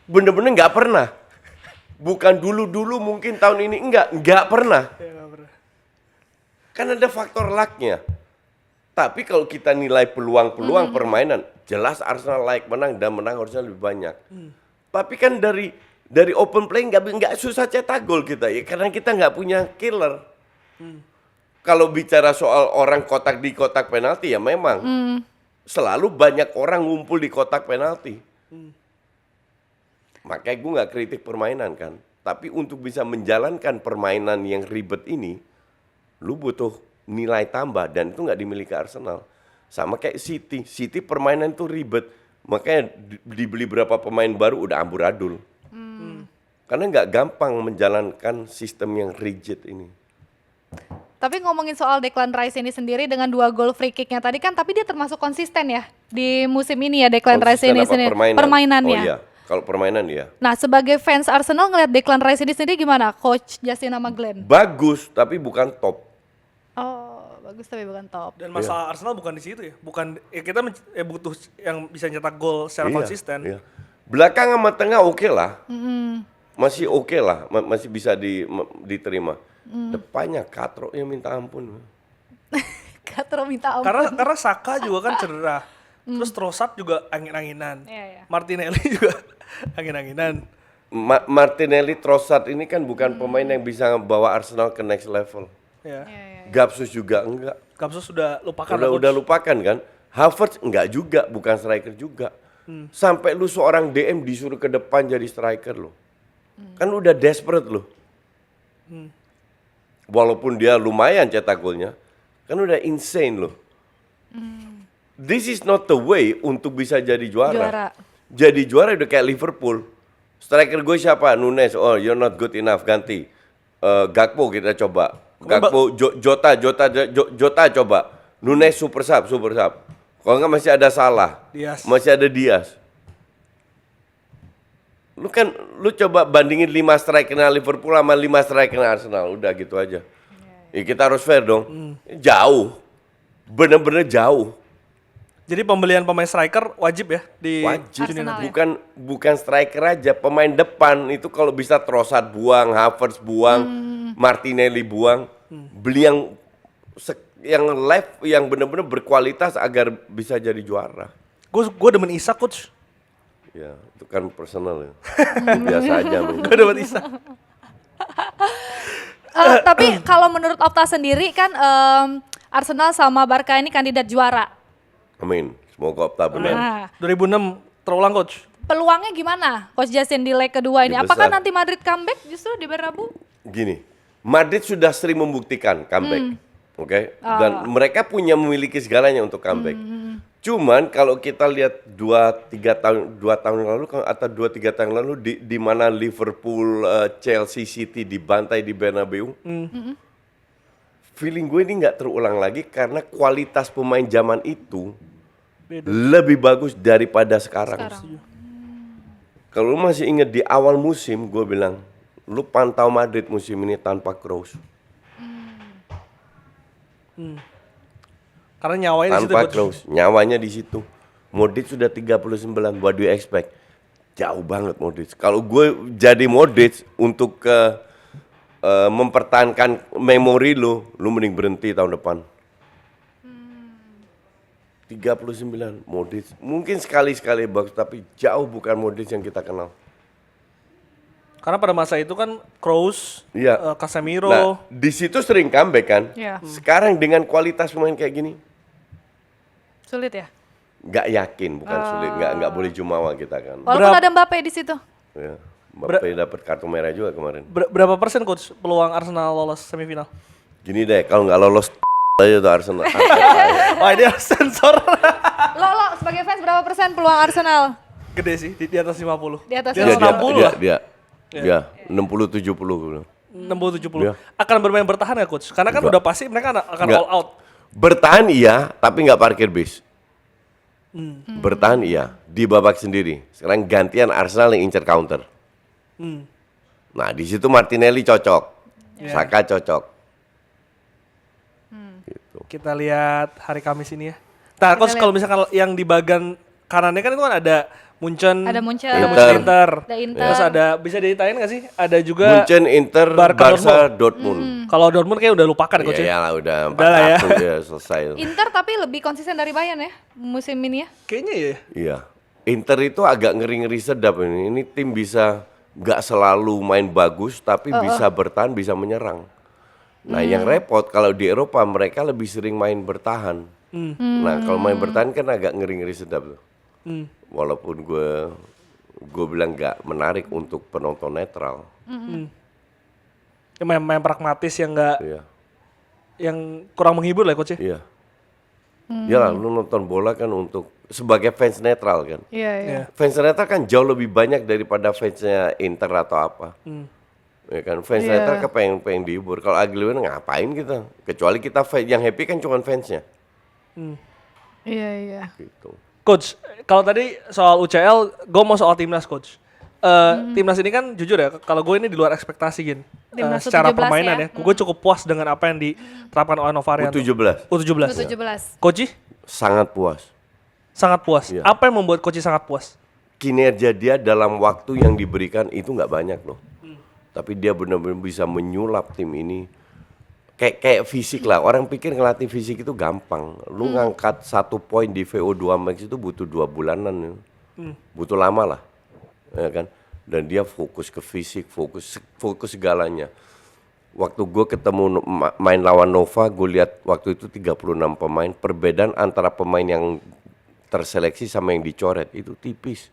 Bener-bener nggak pernah. Bukan dulu mungkin tahun ini nggak pernah. Kan ada faktor lucknya. Tapi kalau kita nilai peluang-peluang permainan, jelas Arsenal layak menang dan menang harusnya lebih banyak. Tapi kan dari open play nggak susah cetak gol kita ya karena kita nggak punya killer. Kalau bicara soal orang di kotak penalti ya memang selalu banyak orang ngumpul di kotak penalti. Makanya gue nggak kritik permainan kan. Tapi untuk bisa menjalankan permainan yang ribet ini, lu butuh nilai tambah dan itu nggak dimiliki Arsenal. Sama kayak City permainan itu ribet. Makanya dibeli berapa pemain baru udah amburadul. Karena nggak gampang menjalankan sistem yang rigid ini. Tapi ngomongin soal Declan Rice ini sendiri dengan 2 gol free kicknya tadi kan, tapi dia termasuk konsisten ya di musim ini ya Declan Rice ini sendiri permainannya. Oh iya, kalau permainan ya. Nah sebagai fans Arsenal ngeliat Declan Rice ini sendiri gimana, Coach Justin sama Glenn? Bagus tapi bukan top. Oh bagus tapi bukan top. Dan masalah Arsenal bukan di situ ya, bukan kita butuh yang bisa nyetak gol secara konsisten. Iya. Belakang sama tengah oke lah. Masih oke lah, masih bisa diterima. Depannya Katroknya minta ampun. Katro minta ampun. Karena Saka juga kan cedera. Terus Trossard juga angin-anginan. Iya. Martinelli juga angin-anginan. Martinelli, Trossard ini kan bukan pemain yang bisa bawa Arsenal ke next level. Ya. Gapsus juga enggak. Gapsus sudah lupakan. Udah lupakan kan. Havertz enggak juga, bukan striker juga. Sampai lu seorang DM disuruh ke depan jadi striker lo. Kan udah desperate lo. Walaupun dia lumayan cetak golnya, kan udah insane loh. This is not the way untuk bisa jadi juara. Jadi juara udah kayak Liverpool. Striker gue siapa? Nunes. Oh, you're not good enough, ganti. Gakpo kita coba. Gakpo, Jota coba. Nunes super sub. Kalau nggak masih ada Salah. Masih ada Diaz. Lu coba bandingin 5 striker Liverpool sama 5 striker Arsenal, udah gitu aja. Ya kita harus fair dong. Jauh. Bener-bener jauh. Jadi pembelian pemain striker wajib ya di Wajib, Arsenal ya? bukan striker aja, pemain depan itu kalau bisa Trossard buang, Havertz buang, Martinelli buang, beli yang live yang benar-benar berkualitas agar bisa jadi juara. Gue demen Isak coach. Ya, itu kan personal ya. Biasa aja. Gue demen Isak. Tapi kalau menurut Opta sendiri kan Arsenal sama Barca ini kandidat juara. Amin. Semoga Opta benar. Nah, 2006 terulang coach. peluangnya gimana Coach Justin di leg kedua ini? Ya, Apakah besar. nanti Madrid comeback justru di Bernabeu? Gini, Madrid sudah sering membuktikan comeback, oke? Dan mereka memiliki segalanya untuk comeback. Cuman kalau kita lihat 2-3 tahun yang lalu atau 2-3 tahun yang lalu di mana Liverpool, Chelsea, City dibantai di Bernabeu, feeling gue ini nggak terulang lagi karena kualitas pemain zaman itu Beda. lebih bagus daripada sekarang. Kalau lu masih ingat di awal musim, gue bilang, lu pantau Madrid musim ini tanpa Kroos. Karena nyawanya di situ Tanpa coach. Kroos, nyawanya di situ. Modric sudah 39, what do you expect? Jauh banget Modric. Kalau gue jadi Modric untuk mempertahankan memori lu mending berhenti tahun depan. 39, Modric. Mungkin sekali-sekali bagus, tapi jauh bukan Modric yang kita kenal. Karena pada masa itu kan Kroos, Iya. Casemiro, Nah, di situ sering comeback kan. Iya. Sekarang dengan kualitas pemain kayak gini, Sulit ya. nggak yakin, bukan sulit, nggak boleh jumawa kita kan. Walaupun ada Mbappe di situ. Ya, Mbappe dapat kartu merah juga kemarin. berapa persen coach peluang Arsenal lolos semifinal? Gini deh, kalau nggak lolos aja tuh Arsenal. Wah ini harus sensor. Lo sebagai fans berapa persen peluang Arsenal? Gede sih, di atas 50. Di atas Di atas 60 lah. dia 60-70 gue bilang. 60-70. Iya. Akan bermain bertahan ya coach? Karena kan Enggak. udah pasti mereka akan Enggak. all out. Bertahan iya, tapi nggak parkir bis. Bertahan iya, di babak sendiri. Sekarang gantian Arsenal yang incer counter. Nah di situ Martinelli cocok, Saka cocok. Gitu. Kita lihat hari Kamis ini ya. Nah, coach kalau misalkan yang di bagian kanannya kan itu kan ada Munchen, Ada Munchen. Inter. Ada Inter. Terus ada bisa diceritain nggak sih? Ada juga Munchen, Inter, Barca, Barca, Dortmund. kalau Dortmund kayak udah lupakan ya coach Iya ya. lah udah Udah lah ya. 4-1 ya selesai. Inter tapi lebih konsisten dari Bayern ya musim ini ya. Kayaknya ya. Iya. Inter itu agak ngeri-ngeri sedap ini. Ini tim bisa nggak selalu main bagus, tapi bisa bertahan, bisa menyerang. Nah, yang repot kalau di Eropa mereka lebih sering main bertahan. Nah, kalau main bertahan kan agak ngeri-ngeri sedap tuh. Walaupun gue bilang nggak menarik untuk penonton netral. Yang main pragmatis yang enggak Iya. yang kurang menghibur lah coach ya. Iya. Ya lah, lu nonton bola kan untuk sebagai fans netral kan. Iya, iya. Iya. Fans netral kan jauh lebih banyak daripada fansnya Inter atau apa. Ya kan, fans Iya. netral kan pengen dihibur. Kalau Aguilera ngapain kita? Kecuali kita yang happy kan cuma fansnya. Iya, iya. Gitu. Coach, kalau tadi soal UCL, gue mau soal timnas coach. Timnas ini kan jujur ya, kalau gue ini di luar ekspektasi gin. Timnas Secara U17 permainan ya. ya, gue cukup puas dengan apa yang diterapkan oleh Novarianto. U17 U17. U17. Coach sangat puas. sangat puas. Iya. Apa yang membuat Coach sangat puas? Kinerja dia dalam waktu yang diberikan itu nggak banyak loh. Tapi dia benar-benar bisa menyulap tim ini. Kayak fisik lah. Orang pikir ngelatih fisik itu gampang. Lu ngangkat 1 poin di VO2 max itu butuh 2 bulanan. Ya. Butuh lama lah. Ya kan? Dan dia fokus ke fisik, fokus segalanya. Waktu gue ketemu main lawan Nova, gue lihat waktu itu 36 pemain. Perbedaan antara pemain yang terseleksi sama yang dicoret itu tipis.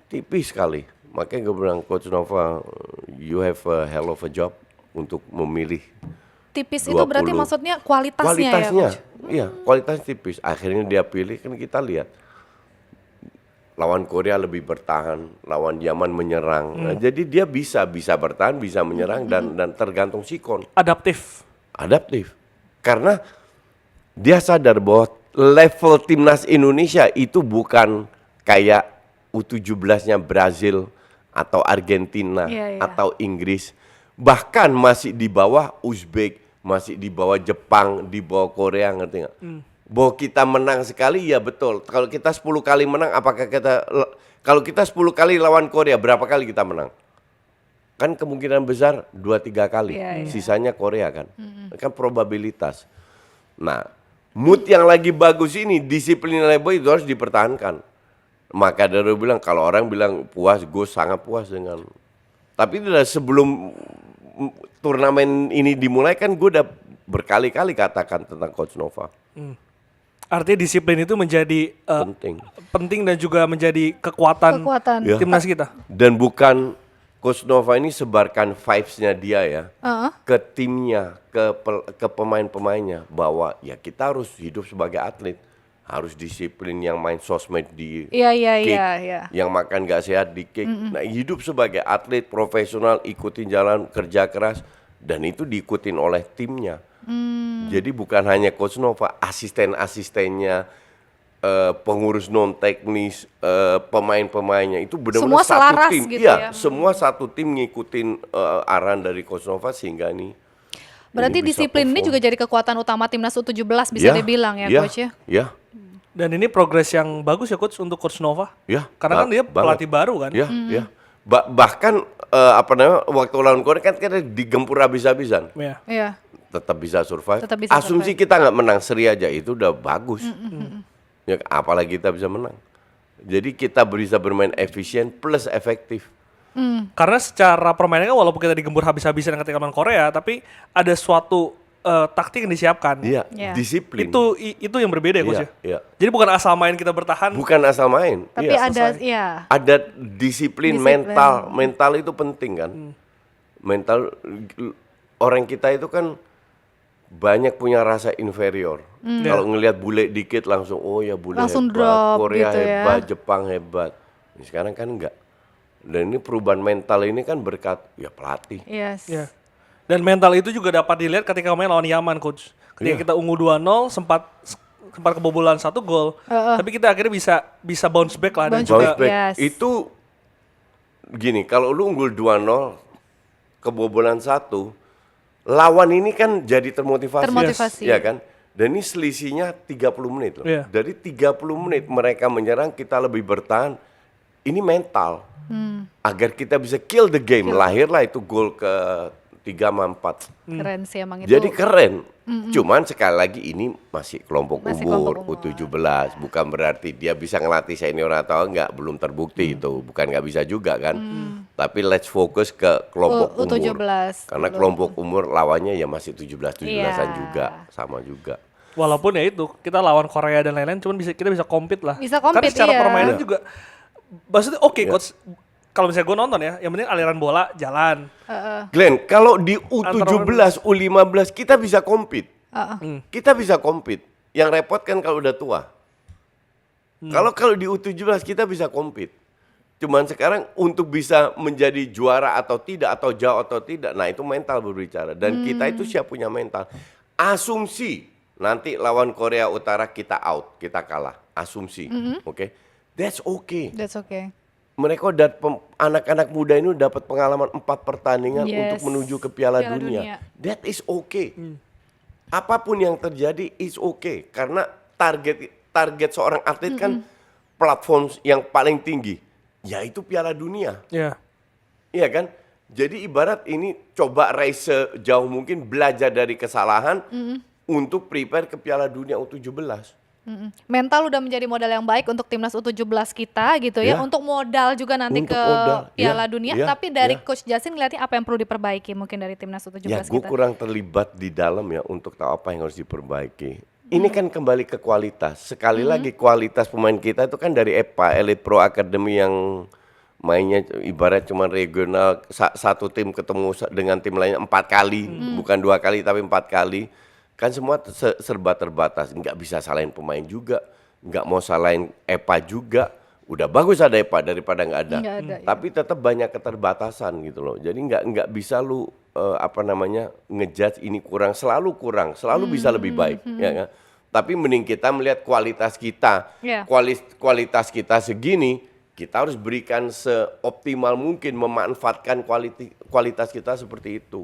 Tipis sekali. Makanya gue bilang, Coach Nova, you have a hell of a job untuk memilih. Tipis itu berarti 20. maksudnya kualitasnya, Kualitasnya, ya Coach? iya, kualitas tipis. Akhirnya dia pilih, kan kita lihat. Lawan Korea lebih bertahan, lawan Yaman menyerang. Nah, jadi dia bisa bertahan, bisa menyerang dan tergantung sikon. Adaptif. Adaptif. Karena dia sadar bahwa level timnas Indonesia itu bukan kayak U17-nya Brazil atau Argentina Iya, iya. atau Inggris. Bahkan masih di bawah Uzbek, masih di bawah Jepang, di bawah Korea, ngerti nggak? Bahwa kita menang sekali, ya betul. Kalau kita 10 kali menang, kalau kita 10 kali lawan Korea, berapa kali kita menang? Kan kemungkinan besar 2-3 kali. Iya. Sisanya Korea kan. Kan probabilitas. Nah, mood yang lagi bagus ini, disiplin Leboy itu harus dipertahankan. Maka dari bilang, kalau orang bilang puas, gue sangat puas dengan. Tapi sebelum turnamen ini dimulai kan gue udah berkali-kali katakan tentang Coach Nova. Artinya disiplin itu menjadi penting dan juga menjadi kekuatan Ya. timnas kita. Dan bukan Coach Nova ini sebarkan vibes-nya dia ya ke timnya, ke pemain-pemainnya, bahwa ya kita harus hidup sebagai atlet, harus disiplin, yang main sosmed di kick, yang makan gak sehat di kick. Nah, hidup sebagai atlet profesional, ikutin jalan kerja keras, dan itu diikutin oleh timnya. Jadi bukan hanya Coach Nova, asisten-asistennya, pengurus non teknis, pemain-pemainnya itu benar-benar Semua satu selaras tim. gitu Iya, ya. semua satu tim ngikutin arahan dari Coach Nova sehingga Berarti ini bisa disiplin ini perform. juga jadi kekuatan utama timnas U17 bisa dibilang ya, Coach ya. Ya, Dan ini progres yang bagus ya Coach untuk Coach Nova. ya. Karena kan dia pelatih baru kan. Ya, ya. Bahkan waktu lawan Korea kan kita digempur habis-habisan. Iya. Iya. Tetap bisa survive. Tetap bisa Asumsi kita nggak menang seri aja itu udah bagus. Ya, apalagi kita bisa menang. Jadi kita bisa bermain efisien plus efektif. Karena secara permainan kan walaupun kita digembur habis-habisan ketika lawan Korea, tapi ada suatu taktik yang disiapkan. Iya, Iya. disiplin. Itu yang berbeda ya Coach Iya, ya. iya. Jadi bukan asal main kita bertahan. Bukan asal main. Tapi Iya. Ada disiplin, mental. Mental itu penting kan. Mental, orang kita itu kan banyak punya rasa inferior. Kalau ngelihat bule dikit langsung, oh ya bule Langsung hebat, drop Korea gitu ya. hebat, Jepang hebat. Ini sekarang kan enggak. Dan ini perubahan mental ini kan berkat ya pelatih. Yes. Ya. Dan mental itu juga dapat dilihat ketika main lawan Yaman Coach. Ketika kita unggul 2-0 sempat kebobolan 1 gol. Tapi kita akhirnya bisa bounce back lah dan Bounce juga Bounce back. Yes. Itu gini, kalau lu unggul 2-0, kebobolan 1, lawan ini kan jadi termotivasi. Termotivasi. Ya kan? Dan ini selisihnya 30 menit loh. Iya. Dari 30 menit mereka menyerang, kita lebih bertahan. Ini mental. Agar kita bisa kill the game. Lahirlah itu gol ke 3 sama 4. Keren sih emang itu. Jadi keren. Cuman sekali lagi ini masih kelompok Masih umur kelompok umur. U17. Bukan berarti dia bisa ngelatih senior atau enggak. Belum terbukti itu. Bukan nggak bisa juga kan. Tapi let's fokus ke kelompok umur. U17. Karena kelompok umur lawannya ya masih 17-17an Iya. juga. Sama juga. walaupun ya itu kita lawan Korea dan lain-lain, cuman kita bisa compete lah. Bisa compete, Karena secara iya. permainan Iya. juga, maksudnya oke Coach. Kalau misalnya gue nonton ya, yang penting aliran bola jalan. Glenn, kalau di U17, U15 kita bisa compete. Kita bisa compete. Yang repot kan kalau udah tua. Kalau di U17 kita bisa compete. Cuman sekarang untuk bisa menjadi juara atau tidak, atau jauh atau tidak, nah itu mental berbicara. Dan kita itu siap punya mental. Asumsi nanti lawan Korea Utara kita out, kita kalah. Asumsi, oke? That's okay. That's okay. Mereka anak-anak muda ini dapat pengalaman 4 pertandingan Yes. untuk menuju ke Piala Piala Dunia. Dunia. That is okay. Apapun yang terjadi is okay, karena target seorang atlet kan platform yang paling tinggi, yaitu Piala Dunia. Iya. Iya kan? Jadi ibarat ini coba race sejauh mungkin, belajar dari kesalahan untuk prepare ke Piala Dunia U17. Mental udah menjadi modal yang baik untuk timnas U17 kita gitu ya, Ya. untuk modal juga nanti Untuk ke modal, Piala ya, Dunia. ya, Tapi dari ya. Coach Justin ngeliatnya apa yang perlu diperbaiki mungkin dari timnas U17 Ya, gue kita? kurang terlibat di dalam ya untuk tahu apa yang harus diperbaiki. Ini kan kembali ke kualitas. Sekali lagi kualitas pemain kita itu kan dari EPA, Elite Pro Academy, yang mainnya ibarat cuma regional, satu tim ketemu dengan tim lainnya 4 kali, bukan 2 kali tapi 4 kali. Kan semua serba terbatas, nggak bisa salahin pemain juga, nggak mau salahin EPA juga. Udah bagus ada EPA daripada nggak ada. Nggak ada, ya. Tapi tetap banyak keterbatasan gitu loh. Jadi nggak bisa lu ngejudge ini kurang, selalu bisa lebih baik, ya kan? Tapi mending kita melihat kualitas kita, Yeah. kualitas kita segini, kita harus berikan seoptimal mungkin, memanfaatkan kualitas kita seperti itu.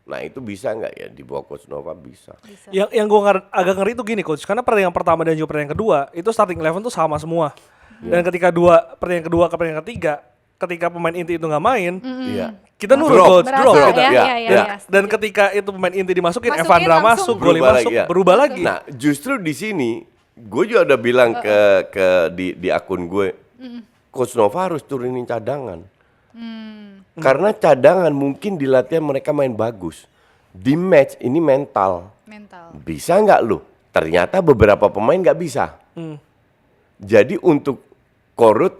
Nah itu bisa nggak ya di bawah Coach Nova bisa. Yang gue agak ngeri tuh gini coach, karena pertandingan pertama dan juga pertandingan kedua itu starting 11 tuh sama semua. Dan ketika pertandingan kedua ke pertandingan ketiga, ketika pemain inti itu nggak main, Iya. kita nurun Drop. coach, Berasa drop ya, kita. ya. Dan ketika itu pemain inti dimasukin, Masukin Evandra langsung. masuk, Goli Berubah masuk, lagi, ya. berubah lagi. Nah justru di sini gue juga udah bilang di akun gue, Coach Nova harus turunin cadangan. Karena cadangan mungkin di latihan mereka main bagus. Di match ini mental. Bisa nggak lu? Ternyata beberapa pemain nggak bisa. Jadi untuk Korut,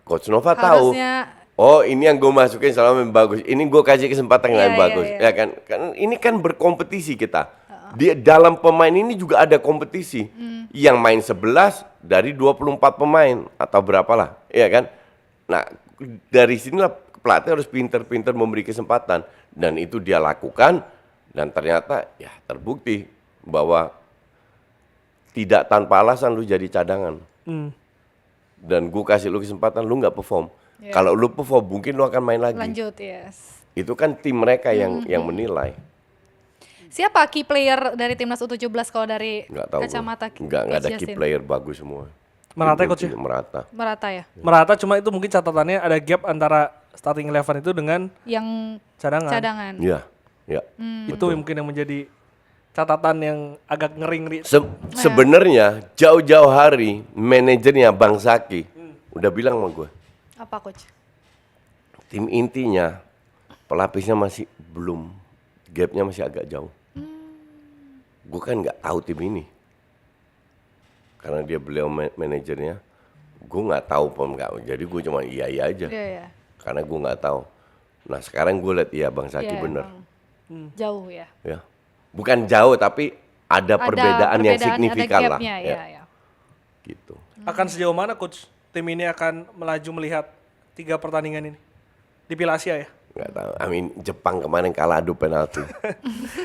Coach Nova tahu. Harusnya- Oh ini yang gue masukin selama main bagus. Ini gue kasih kesempatan yang Iya, bagus. iya. Ya kan? Ini kan berkompetisi kita. Di dalam pemain ini juga ada kompetisi. Yang main 11 dari 24 pemain atau berapalah, ya kan? Nah, dari sinilah pelatih harus pinter-pinter memberi kesempatan dan itu dia lakukan dan ternyata ya terbukti bahwa tidak tanpa alasan lu jadi cadangan. Dan gue kasih lu kesempatan lu nggak perform. Yeah. Kalau lu perform mungkin lu akan main lagi. Lanjut, yes. Itu kan tim mereka yang menilai. Siapa key player dari timnas U17 kalau dari Nggak tahu. kacamata Nggak ada Coach key Justin? player bagus semua. Merata ya, Coach, ya? Merata. Merata ya? Merata, cuma itu mungkin catatannya ada gap antara starting 11 itu dengan Yang cadangan. Iya, iya. Itu mungkin yang menjadi catatan yang agak ngeri-ngeri. Sebenarnya jauh-jauh hari manajernya Bang Zaki udah bilang sama gue, Apa Coach? tim intinya pelapisnya masih belum, gapnya masih agak jauh. Gue kan nggak tahu tim ini, karena dia beliau manajernya, gue nggak tahu jadi gue cuma iya aja, Iya. karena gue nggak tahu. Nah sekarang gue lihat iya Bang Zaki Iya, bener, emang. Jauh ya. ya, bukan jauh tapi ada perbedaan yang ada signifikan lah, gapnya, ya, ya. gitu. Akan sejauh mana coach tim ini akan melaju melihat 3 pertandingan ini di Piala Asia ya? Nggak tahu. Jepang kemarin kalah adu penalti.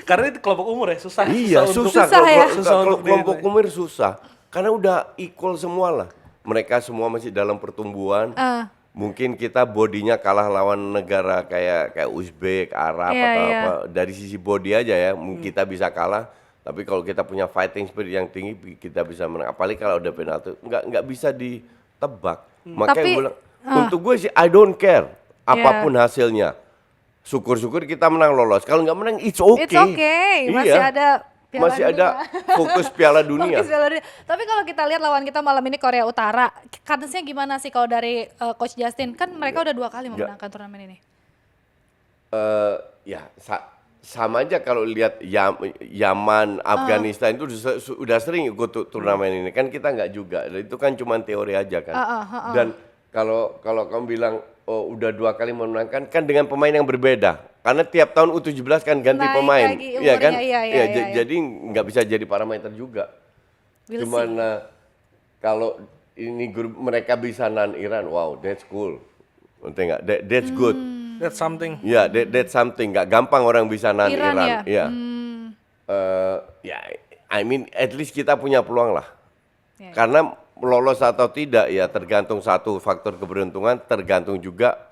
Karena itu kelompok umur ya, susah. Iya susah. Susah ya? Susah Kalau untuk kelompok di- umur susah. Karena udah equal semua lah. Mereka semua masih dalam pertumbuhan. Mungkin kita bodinya kalah lawan negara kayak Uzbek, Arab Iya, atau iya. apa. Dari sisi body aja ya, mungkin kita bisa kalah. Tapi kalau kita punya fighting spirit yang tinggi, kita bisa menang. Apalagi kalau udah penalti, nggak bisa ditebak. Makanya Tapi, gue bilang, untuk gue sih I don't care apapun hasilnya. Syukur-syukur kita menang lolos. Kalau nggak menang, it's okay. It's okay. Masih Iya. ada Piala Masih Dunia. ada fokus Piala Dunia. Fokus Piala Dunia. Tapi kalau kita lihat lawan kita malam ini Korea Utara, kansnya gimana sih kalau dari Coach Justin? Kan mereka udah 2 kali memenangkan turnamen ini. Ya sama aja kalau lihat Yaman, Afghanistan itu udah sering ikut turnamen ini. Kan kita nggak juga. Itu kan cuma teori aja kan. Dan kalau kamu bilang oh udah 2 kali memenangkan kan dengan pemain yang berbeda. Karena tiap tahun U17 kan ganti Naik pemain. lagi Iya kan? umurnya, iya. Jadi nggak bisa jadi parameter juga. We'll Cuman kalau ini grup mereka bisa nan Iran, wow, that's cool. Ngerti nggak? That's good. That's something. Ya, that's something. Nggak gampang orang bisa nan Iran, Iran. ya? Iya. Ya, I mean, at least kita punya peluang lah. Ya. Karena lolos atau tidak ya tergantung satu faktor keberuntungan, tergantung juga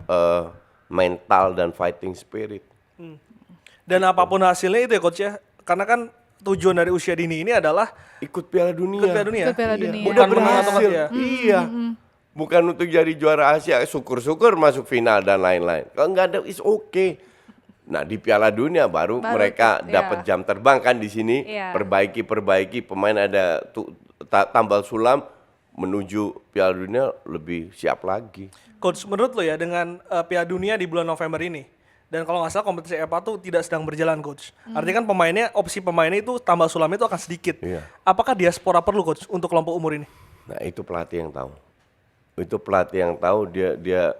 mental dan fighting spirit. Dan apapun hasilnya itu ya coach ya. Karena kan tujuan dari usia dini ini adalah Ikut Piala Dunia. ikut Piala Dunia. Ikut Piala Iya. Dunia. Udah Bukan menang atau berhasil. enggak, ya? Iya. Bukan untuk jadi juara Asia, syukur-syukur masuk final dan lain-lain. Kalau nggak ada, it's okay. Nah di Piala Dunia baru mereka ya. dapat jam terbang kan di sini, Iya. perbaiki pemain ada tambal sulam menuju Piala Dunia lebih siap lagi. Coach, menurut lo ya dengan Piala Dunia di bulan November ini, dan kalau nggak salah kompetisi EPA tuh tidak sedang berjalan coach. Artinya kan opsi pemainnya itu tambal sulamnya itu akan sedikit. Iya. Apakah diaspora perlu coach untuk kelompok umur ini? Nah itu pelatih yang tahu. Itu pelatih yang tahu dia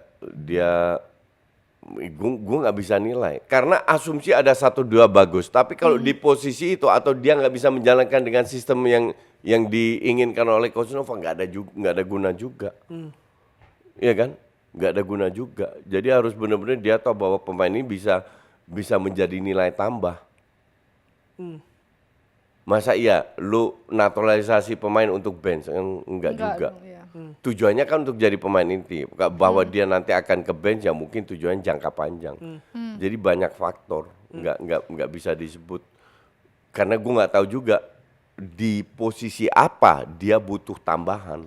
gue nggak bisa nilai karena asumsi ada 1-2 bagus tapi kalau di posisi itu atau dia nggak bisa menjalankan dengan sistem yang diinginkan oleh Coach Nova nggak ada guna juga, iya kan, nggak ada guna juga. Jadi harus benar-benar dia tahu bahwa pemain ini bisa menjadi nilai tambah. Masa iya lu naturalisasi pemain untuk bench? Enggak juga. Iya. Tujuannya kan untuk jadi pemain inti, bahwa dia nanti akan ke bench ya mungkin tujuannya jangka panjang. Jadi banyak faktor nggak bisa disebut karena gue nggak tahu juga di posisi apa dia butuh tambahan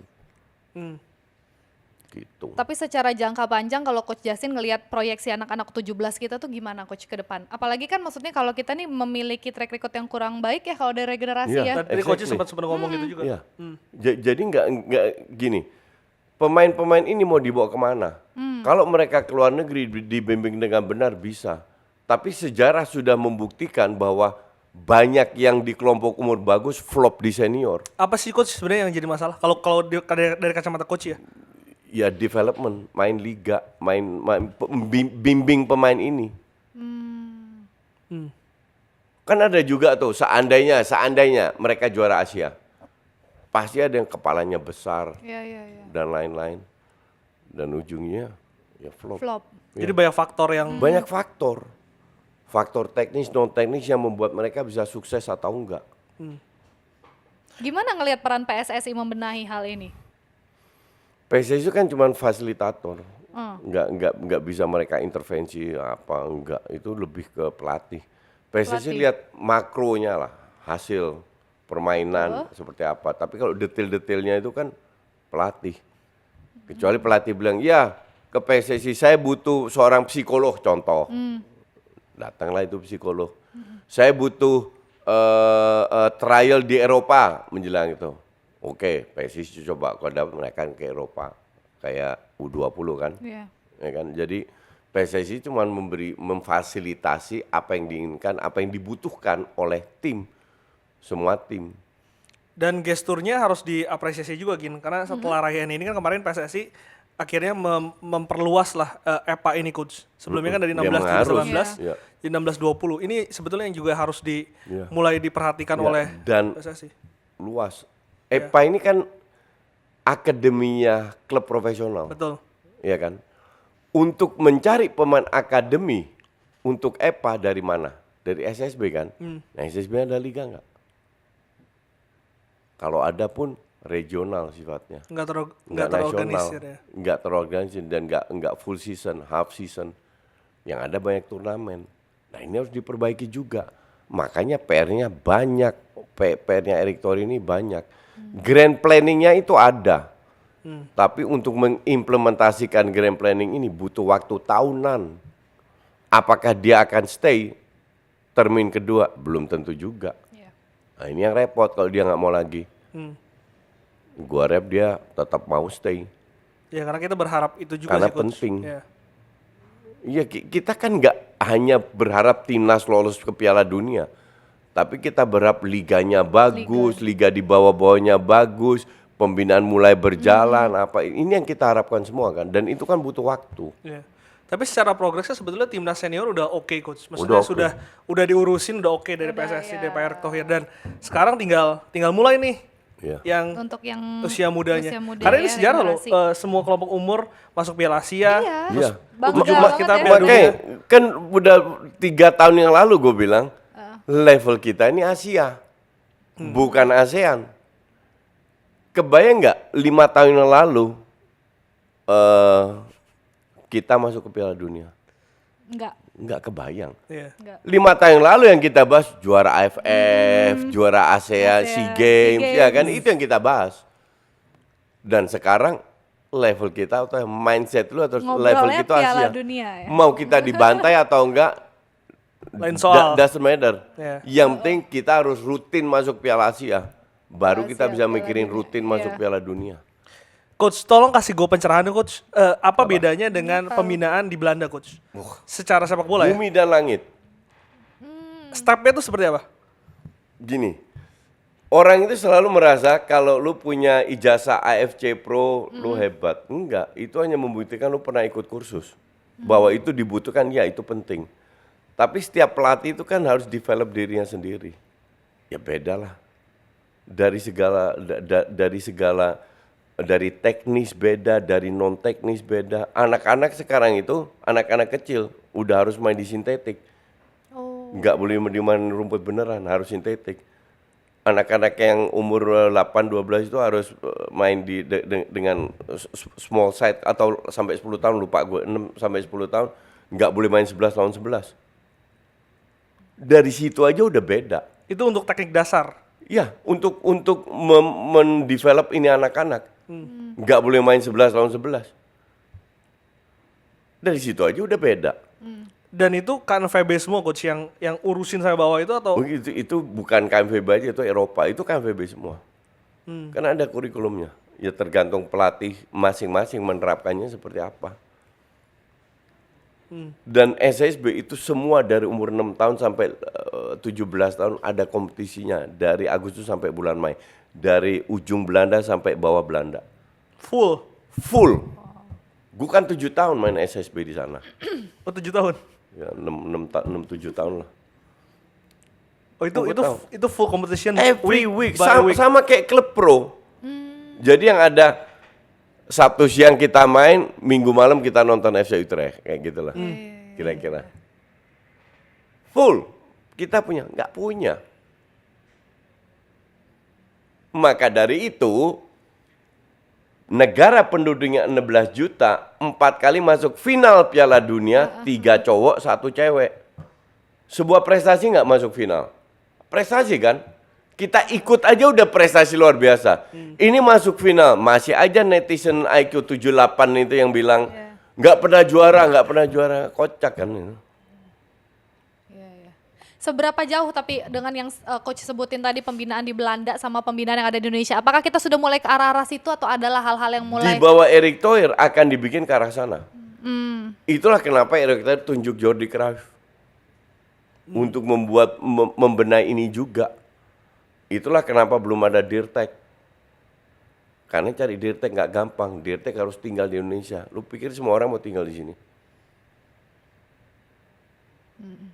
gitu. Tapi secara jangka panjang kalau Coach Justin ngelihat proyeksi anak-anak 17 kita tuh gimana Coach ke depan? Apalagi kan maksudnya kalau kita nih memiliki track record yang kurang baik ya kalau dari regenerasi Iya. ya. Tadi coach sempat ngomong gitu juga. Iya. Jadi nggak gini. Pemain-pemain ini mau dibawa kemana? Kalau mereka ke luar negeri dibimbing dengan benar bisa. Tapi sejarah sudah membuktikan bahwa banyak yang di kelompok umur bagus flop di senior. Apa sih coach sebenarnya yang jadi masalah? Kalau dari kacamata coach ya? Ya development, main liga, bimbing pemain ini. Kan ada juga tuh seandainya mereka juara Asia. Pasti ada yang kepalanya besar Iya. dan lain-lain. Dan ujungnya ya flop. Jadi banyak faktor yang Banyak faktor. Faktor teknis, non teknis yang membuat mereka bisa sukses atau enggak. Gimana ngelihat peran PSSI membenahi hal ini? PSSI itu kan cuma fasilitator. Enggak bisa mereka intervensi apa enggak. Itu lebih ke pelatih. PSSI lihat makronya lah, hasil permainan seperti apa. Tapi kalau detail-detailnya itu kan pelatih. Kecuali pelatih bilang, "Ya, ke PSSI saya butuh seorang psikolog," contoh. Datanglah itu psikolog. Saya butuh trial di Eropa menjelang itu. Oke, PSSI coba kalau dapat mereka ke Eropa kayak U20 kan. Iya. Ya kan? Jadi PSSI cuma memfasilitasi apa yang diinginkan, apa yang dibutuhkan oleh tim. Semua tim. dan gesturnya harus diapresiasi juga Gin, karena setelah rayaan ini kan kemarin PSSI akhirnya memperluas lah EPA ini coach. Sebelumnya kan dari 16 Ya, harus. 19 Ya. di 16-20. Ini sebetulnya yang juga harus Ya. mulai diperhatikan Ya, oleh dan PSSI. luas. EPA ini kan akademinya klub profesional. Betul. Ya kan? Untuk mencari pemain akademi untuk EPA dari mana? Dari SSB kan? Nah, SSB ada liga nggak? Kalau ada pun regional sifatnya. Nggak Nggak terorganisir ya. nggak terorganisir dan nggak full season, half season. Yang ada banyak turnamen. Nah, ini harus diperbaiki juga. Makanya PR-nya banyak. PR-nya Erick Thohir ini banyak. Grand planning-nya itu ada. Tapi untuk mengimplementasikan grand planning ini butuh waktu tahunan. Apakah dia akan stay termin kedua? Belum tentu juga. Iya. Nah, ini yang repot kalau dia nggak mau lagi. Gua rap dia tetap mau stay. Ya karena kita berharap itu juga Karena sih coach. penting. Ya. Iya, kita kan nggak hanya berharap timnas lolos ke Piala Dunia, tapi kita berharap liganya bagus, liga di bawah-bawahnya bagus, pembinaan mulai berjalan, apa ini yang kita harapkan semua kan, dan itu kan butuh waktu. Ya. Tapi secara progresnya sebetulnya timnas senior udah oke coach. Maksudnya Udah oke. udah diurusin udah oke dari PSSI, dari Pak Erick Thohir, dan sekarang tinggal mulai nih Iya. yang Untuk yang usia mudanya. usia muda Karena ini ya, sejarah loh, regenerasi. semua kelompok umur masuk Piala Asia. Iya. Bangga U17 banget kita ya. Piala Dunia. Makanya kan udah 3 tahun yang lalu gue bilang level kita ini Asia, bukan ASEAN. Kebayang nggak 5 tahun yang lalu kita masuk ke Piala Dunia? Nggak kebayang. Iya. Enggak. 5 tahun yang lalu yang kita bahas juara AFF, juara ASEAN, SEA Games, SEA ya kan itu yang kita bahas. Dan sekarang level kita atau mindset lu atau level Ngobrolnya kita Piala Asia. Dunia ya. Mau kita dibantai atau enggak Lain soal. doesn't matter. Ya. Yang penting kita harus rutin masuk Piala Asia. Baru Piala kita Asia, bisa Piala mikirin Dunia. rutin masuk Iya. Piala Dunia. Coach, tolong kasih gue pencerahan coach. Apa bedanya dengan pembinaan di Belanda coach? Secara sepak bola ya. Bumi dan langit. Stepnya itu seperti apa? Gini, orang itu selalu merasa kalau lu punya ijazah AFC Pro, lu hebat. Enggak, itu hanya membuktikan lu pernah ikut kursus. Bahwa itu dibutuhkan, ya itu penting. Tapi setiap pelatih itu kan harus develop dirinya sendiri. Ya beda lah. Dari teknis beda, dari non teknis beda. Anak-anak sekarang itu, anak-anak kecil udah harus main di sintetik. Nggak boleh main rumput beneran, harus sintetik. Anak-anak yang umur 8-12 itu harus main dengan small side atau sampai 10 tahun, lupa gue, 6 sampai 10 tahun, nggak boleh main 11 lawan 11. Dari situ aja udah beda. Itu untuk teknik dasar. Ya, untuk mendevelop ini anak-anak. Nggak boleh main 11 lawan 11. Dari situ aja udah beda. Dan itu KNVB semua coach yang urusin saya bawa itu atau? Oh, itu bukan KMVB aja, itu Eropa, itu KMVB semua. Karena ada kurikulumnya. Ya tergantung pelatih masing-masing menerapkannya seperti apa. Dan SSB itu semua dari umur 6 tahun sampai 17 tahun ada kompetisinya. Dari Agustus sampai bulan Mei. Dari ujung Belanda sampai bawah Belanda. Full. Full. Gue kan 7 tahun main SSB di sana. Oh 7 tahun? Ya 6-7 tahun lah. Oh itu Aku tahu. itu full competition Every week. by week. Sama kayak klub pro. Jadi yang ada Sabtu siang kita main, Minggu malam kita nonton FC Utrecht. Kayak gitulah. Kira-kira. Full. Kita punya. Nggak punya. Maka dari itu, negara penduduknya 16 juta, 4 kali masuk final Piala Dunia, 3 cowok, 1 cewek. Sebuah prestasi nggak masuk final? Prestasi kan? Kita ikut aja udah prestasi luar biasa. Ini masuk final, masih aja netizen IQ 78 itu yang bilang, nggak pernah juara. Kocak kan itu. Seberapa jauh tapi dengan yang coach sebutin tadi pembinaan di Belanda sama pembinaan yang ada di Indonesia, apakah kita sudah mulai ke arah situ atau adalah hal-hal yang Di mulai? bawah Erick Thohir akan dibikin ke arah sana. Itulah kenapa Erick Thohir tunjuk Jordi Cruyff untuk membenahi ini juga. Itulah kenapa belum ada Dirtek. Karena cari Dirtek nggak gampang. Dirtek harus tinggal di Indonesia. Lu pikir semua orang mau tinggal di sini?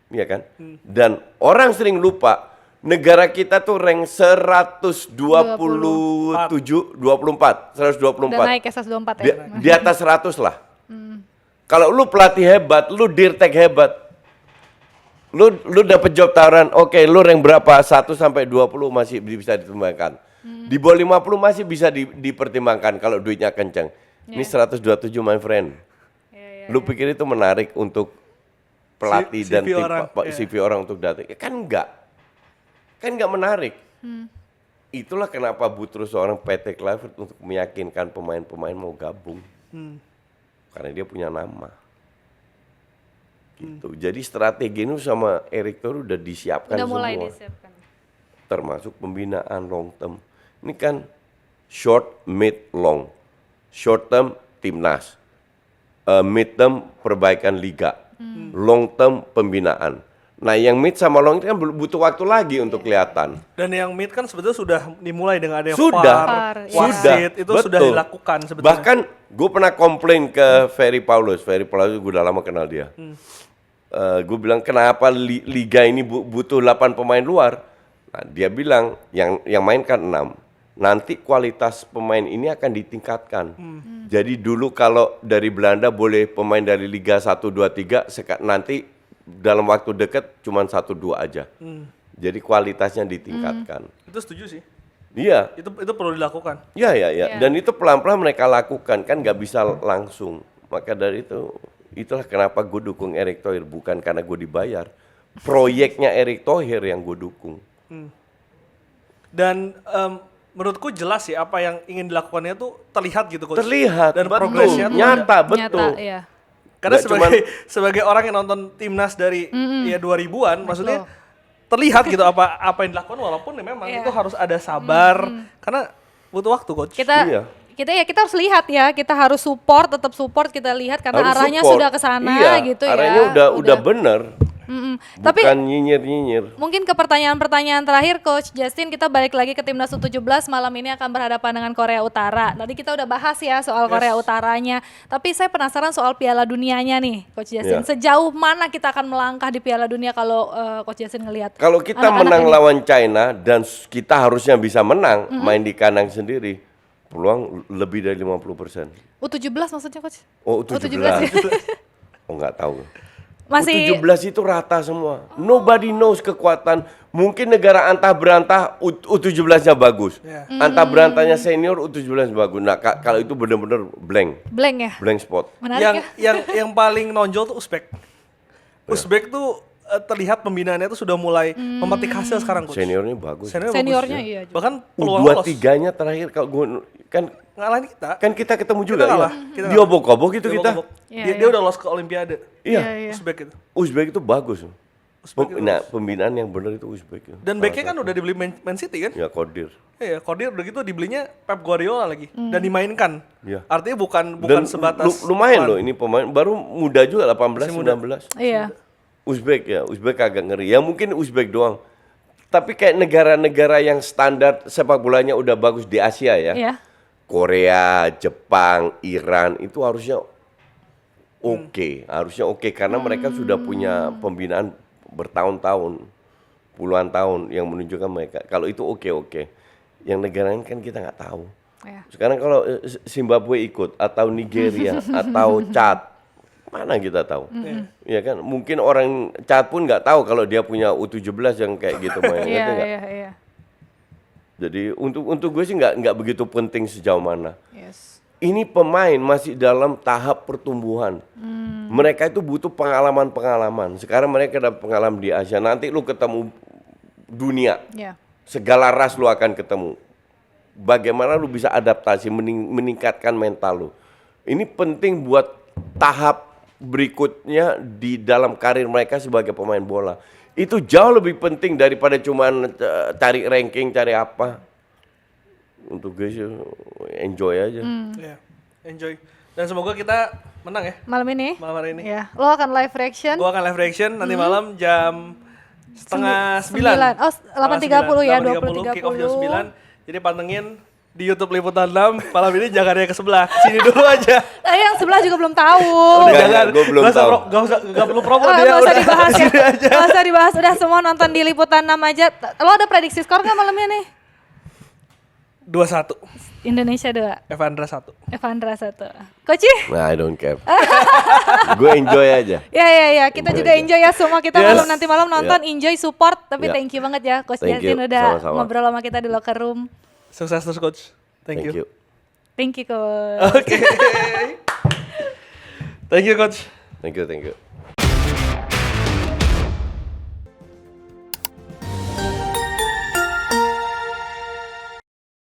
Iya kan? Dan orang sering lupa negara kita tuh rank 124. Udah naik ke 124 ya. Di atas 100 lah. Kalau lu pelatih hebat, lu Dirtek hebat. Lu dapet job tawaran, oke, lu rank berapa? 1 sampai 20 masih bisa dipertimbangkan. Di bawah 50 masih bisa dipertimbangkan kalau duitnya kenceng. Ini 127 my friend. Lu pikir itu menarik untuk pelatih dan CV tim orang, CV orang untuk datang? Ya, kan enggak. Kan enggak menarik. Itulah kenapa butuh seorang PT Kluivert untuk meyakinkan pemain-pemain mau gabung. Karena dia punya nama. Gitu. Jadi strategi ini sama Erick Thohir udah disiapkan Udah mulai semua. disiapkan. Termasuk pembinaan long term. Ini kan short, mid, long. Short term timnas. Mid term perbaikan liga. Long term pembinaan. Nah, yang mid sama long itu kan butuh waktu lagi untuk kelihatan. Dan yang mid kan sebetulnya sudah dimulai dengan ada Sudah. VAR, Sudah. wasit, itu sudah Betul. dilakukan sebetulnya. Bahkan gue pernah komplain ke Ferry Paulus. Ferry Paulus gue udah lama kenal dia. Gue bilang kenapa liga ini butuh 8 pemain luar. Nah, dia bilang yang main kan 6. Nanti kualitas pemain ini akan ditingkatkan. Jadi dulu kalau dari Belanda boleh pemain dari Liga 1, 2, 3, nanti dalam waktu dekat cuma 1, 2 aja. Jadi kualitasnya ditingkatkan. Itu setuju sih. Iya. Itu perlu dilakukan. Iya. Dan itu pelan-pelan mereka lakukan, kan nggak bisa langsung. Maka dari itu, itulah kenapa gue dukung Erick Thohir, bukan karena gue dibayar. Proyeknya Erick Thohir yang gue dukung. Dan menurutku jelas sih apa yang ingin dilakukannya tuh terlihat gitu coach. Terlihat, Dan betul, progresnya tuh nyata, ada. betul. Nyata, iya. Karena Nggak sebagai orang yang nonton timnas dari ya 2000-an, maksudnya terlihat gitu apa yang dilakukan walaupun ya memang itu harus ada sabar karena butuh waktu coach. Kita harus lihat ya, kita harus tetap support kita lihat karena Harus arahnya support. sudah ke sana Iya, gitu ya. arahnya udah bener. Tapi Bukan nyinyir-nyinyir. mungkin ke pertanyaan-pertanyaan terakhir Coach Justin, kita balik lagi ke Timnas U17 malam ini akan berhadapan dengan Korea Utara. Tadi kita udah bahas ya soal Korea Utaranya, tapi saya penasaran soal Piala Dunianya nih Coach Justin. Sejauh mana kita akan melangkah di Piala Dunia kalau Coach Justin ngelihat? Kalau kita anak-anak menang ini? lawan China dan kita harusnya bisa menang main di kandang sendiri, peluang lebih dari 50%. U17 maksudnya Coach? Oh, U17. ya? Oh, nggak tahu. Masih U17 itu rata semua. Nobody knows kekuatan. Mungkin negara antah berantah U17-nya bagus. Antah berantahnya senior U17 bagus. Nah, kalau itu benar-benar blank blank ya? spot. Menarik ya? Yang paling nonjol tuh Uzbek. Uzbek tuh terlihat pembinaannya itu sudah mulai memetik hasil sekarang coach. Seniornya bagus. Seniornya bagus. iya. Bahkan peluang lolos. U23-nya terakhir kalau gue kan Ngalahin kita. kita ketemu juga kalah, ya. kita Di kalah. obok-obok gitu Dia kita. bobok. Iya, Dia udah lolos ke Olimpiade. Iya. Uzbek itu. Uzbek itu bagus. Uzbek itu Nah, pembinaan yang benar itu Uzbek. Dan backnya kan udah dibeli Man City kan? Ya Kodir. Iya, Kodir udah gitu dibelinya Pep Guardiola lagi dan dimainkan. Iya. Artinya bukan Dan sebatas lumayan loh ini pemain baru muda juga 18 Masih muda. 19. Iya. Uzbek agak ngeri. Ya mungkin Uzbek doang. Tapi kayak negara-negara yang standar sepak bolanya udah bagus di Asia ya. Iya. Korea, Jepang, Iran itu harusnya oke karena mereka sudah punya pembinaan bertahun-tahun, puluhan tahun yang menunjukkan mereka kalau itu oke. Yang negara lain kan kita nggak tahu. Iya. Sekarang kalau Zimbabwe ikut atau Nigeria atau Chad, mana kita tahu? Ya kan, mungkin orang Chad pun nggak tahu kalau dia punya U17 yang kayak gitu main. Iya, ngerti nggak? iya. Jadi untuk gue sih nggak begitu penting sejauh mana. Yes. Ini pemain masih dalam tahap pertumbuhan. Mereka itu butuh pengalaman-pengalaman. Sekarang mereka dapat pengalaman di Asia. Nanti lu ketemu dunia. Iya. Segala ras lu akan ketemu. Bagaimana lu bisa adaptasi, meningkatkan mental lu. Ini penting buat tahap berikutnya di dalam karir mereka sebagai pemain bola. Itu jauh lebih penting daripada cuman cari ranking, cari apa. Untuk gue sih enjoy aja. Iya, enjoy. Dan semoga kita menang ya Malam ini? malam hari ini. Iya. Lo akan live reaction? Gua akan live reaction nanti malam jam setengah 9. 8.30 ya, 20.30 kick off jam 9. Jadi pantengin di YouTube Liputan 6 malam ini, jangan yang ke sebelah. Sini dulu aja. Yang sebelah juga belum tahu. Udah Enggak, jangan. gua belum tahu. Gak perlu promo Nggak dia. usah Udah dibahas ya. sini aja. Nggak usah dibahas. Udah semua nonton di Liputan 6 aja. Lo ada prediksi skor nggak malamnya nih? 2-1. Indonesia 2. Evandra 1. Evandra 1. Coach? Nah, I don't care. Gue enjoy aja. Ya. Kita juga enjoy ya semua. Kita Yes. nanti malam nonton, enjoy, support. Tapi Ya. thank you banget ya Coach Thank Justin you. udah Sama-sama. ngobrol sama kita di locker room. Sukses terus coach. Thank you. Thank you Coach. Oke. Thank you coach. Thank you.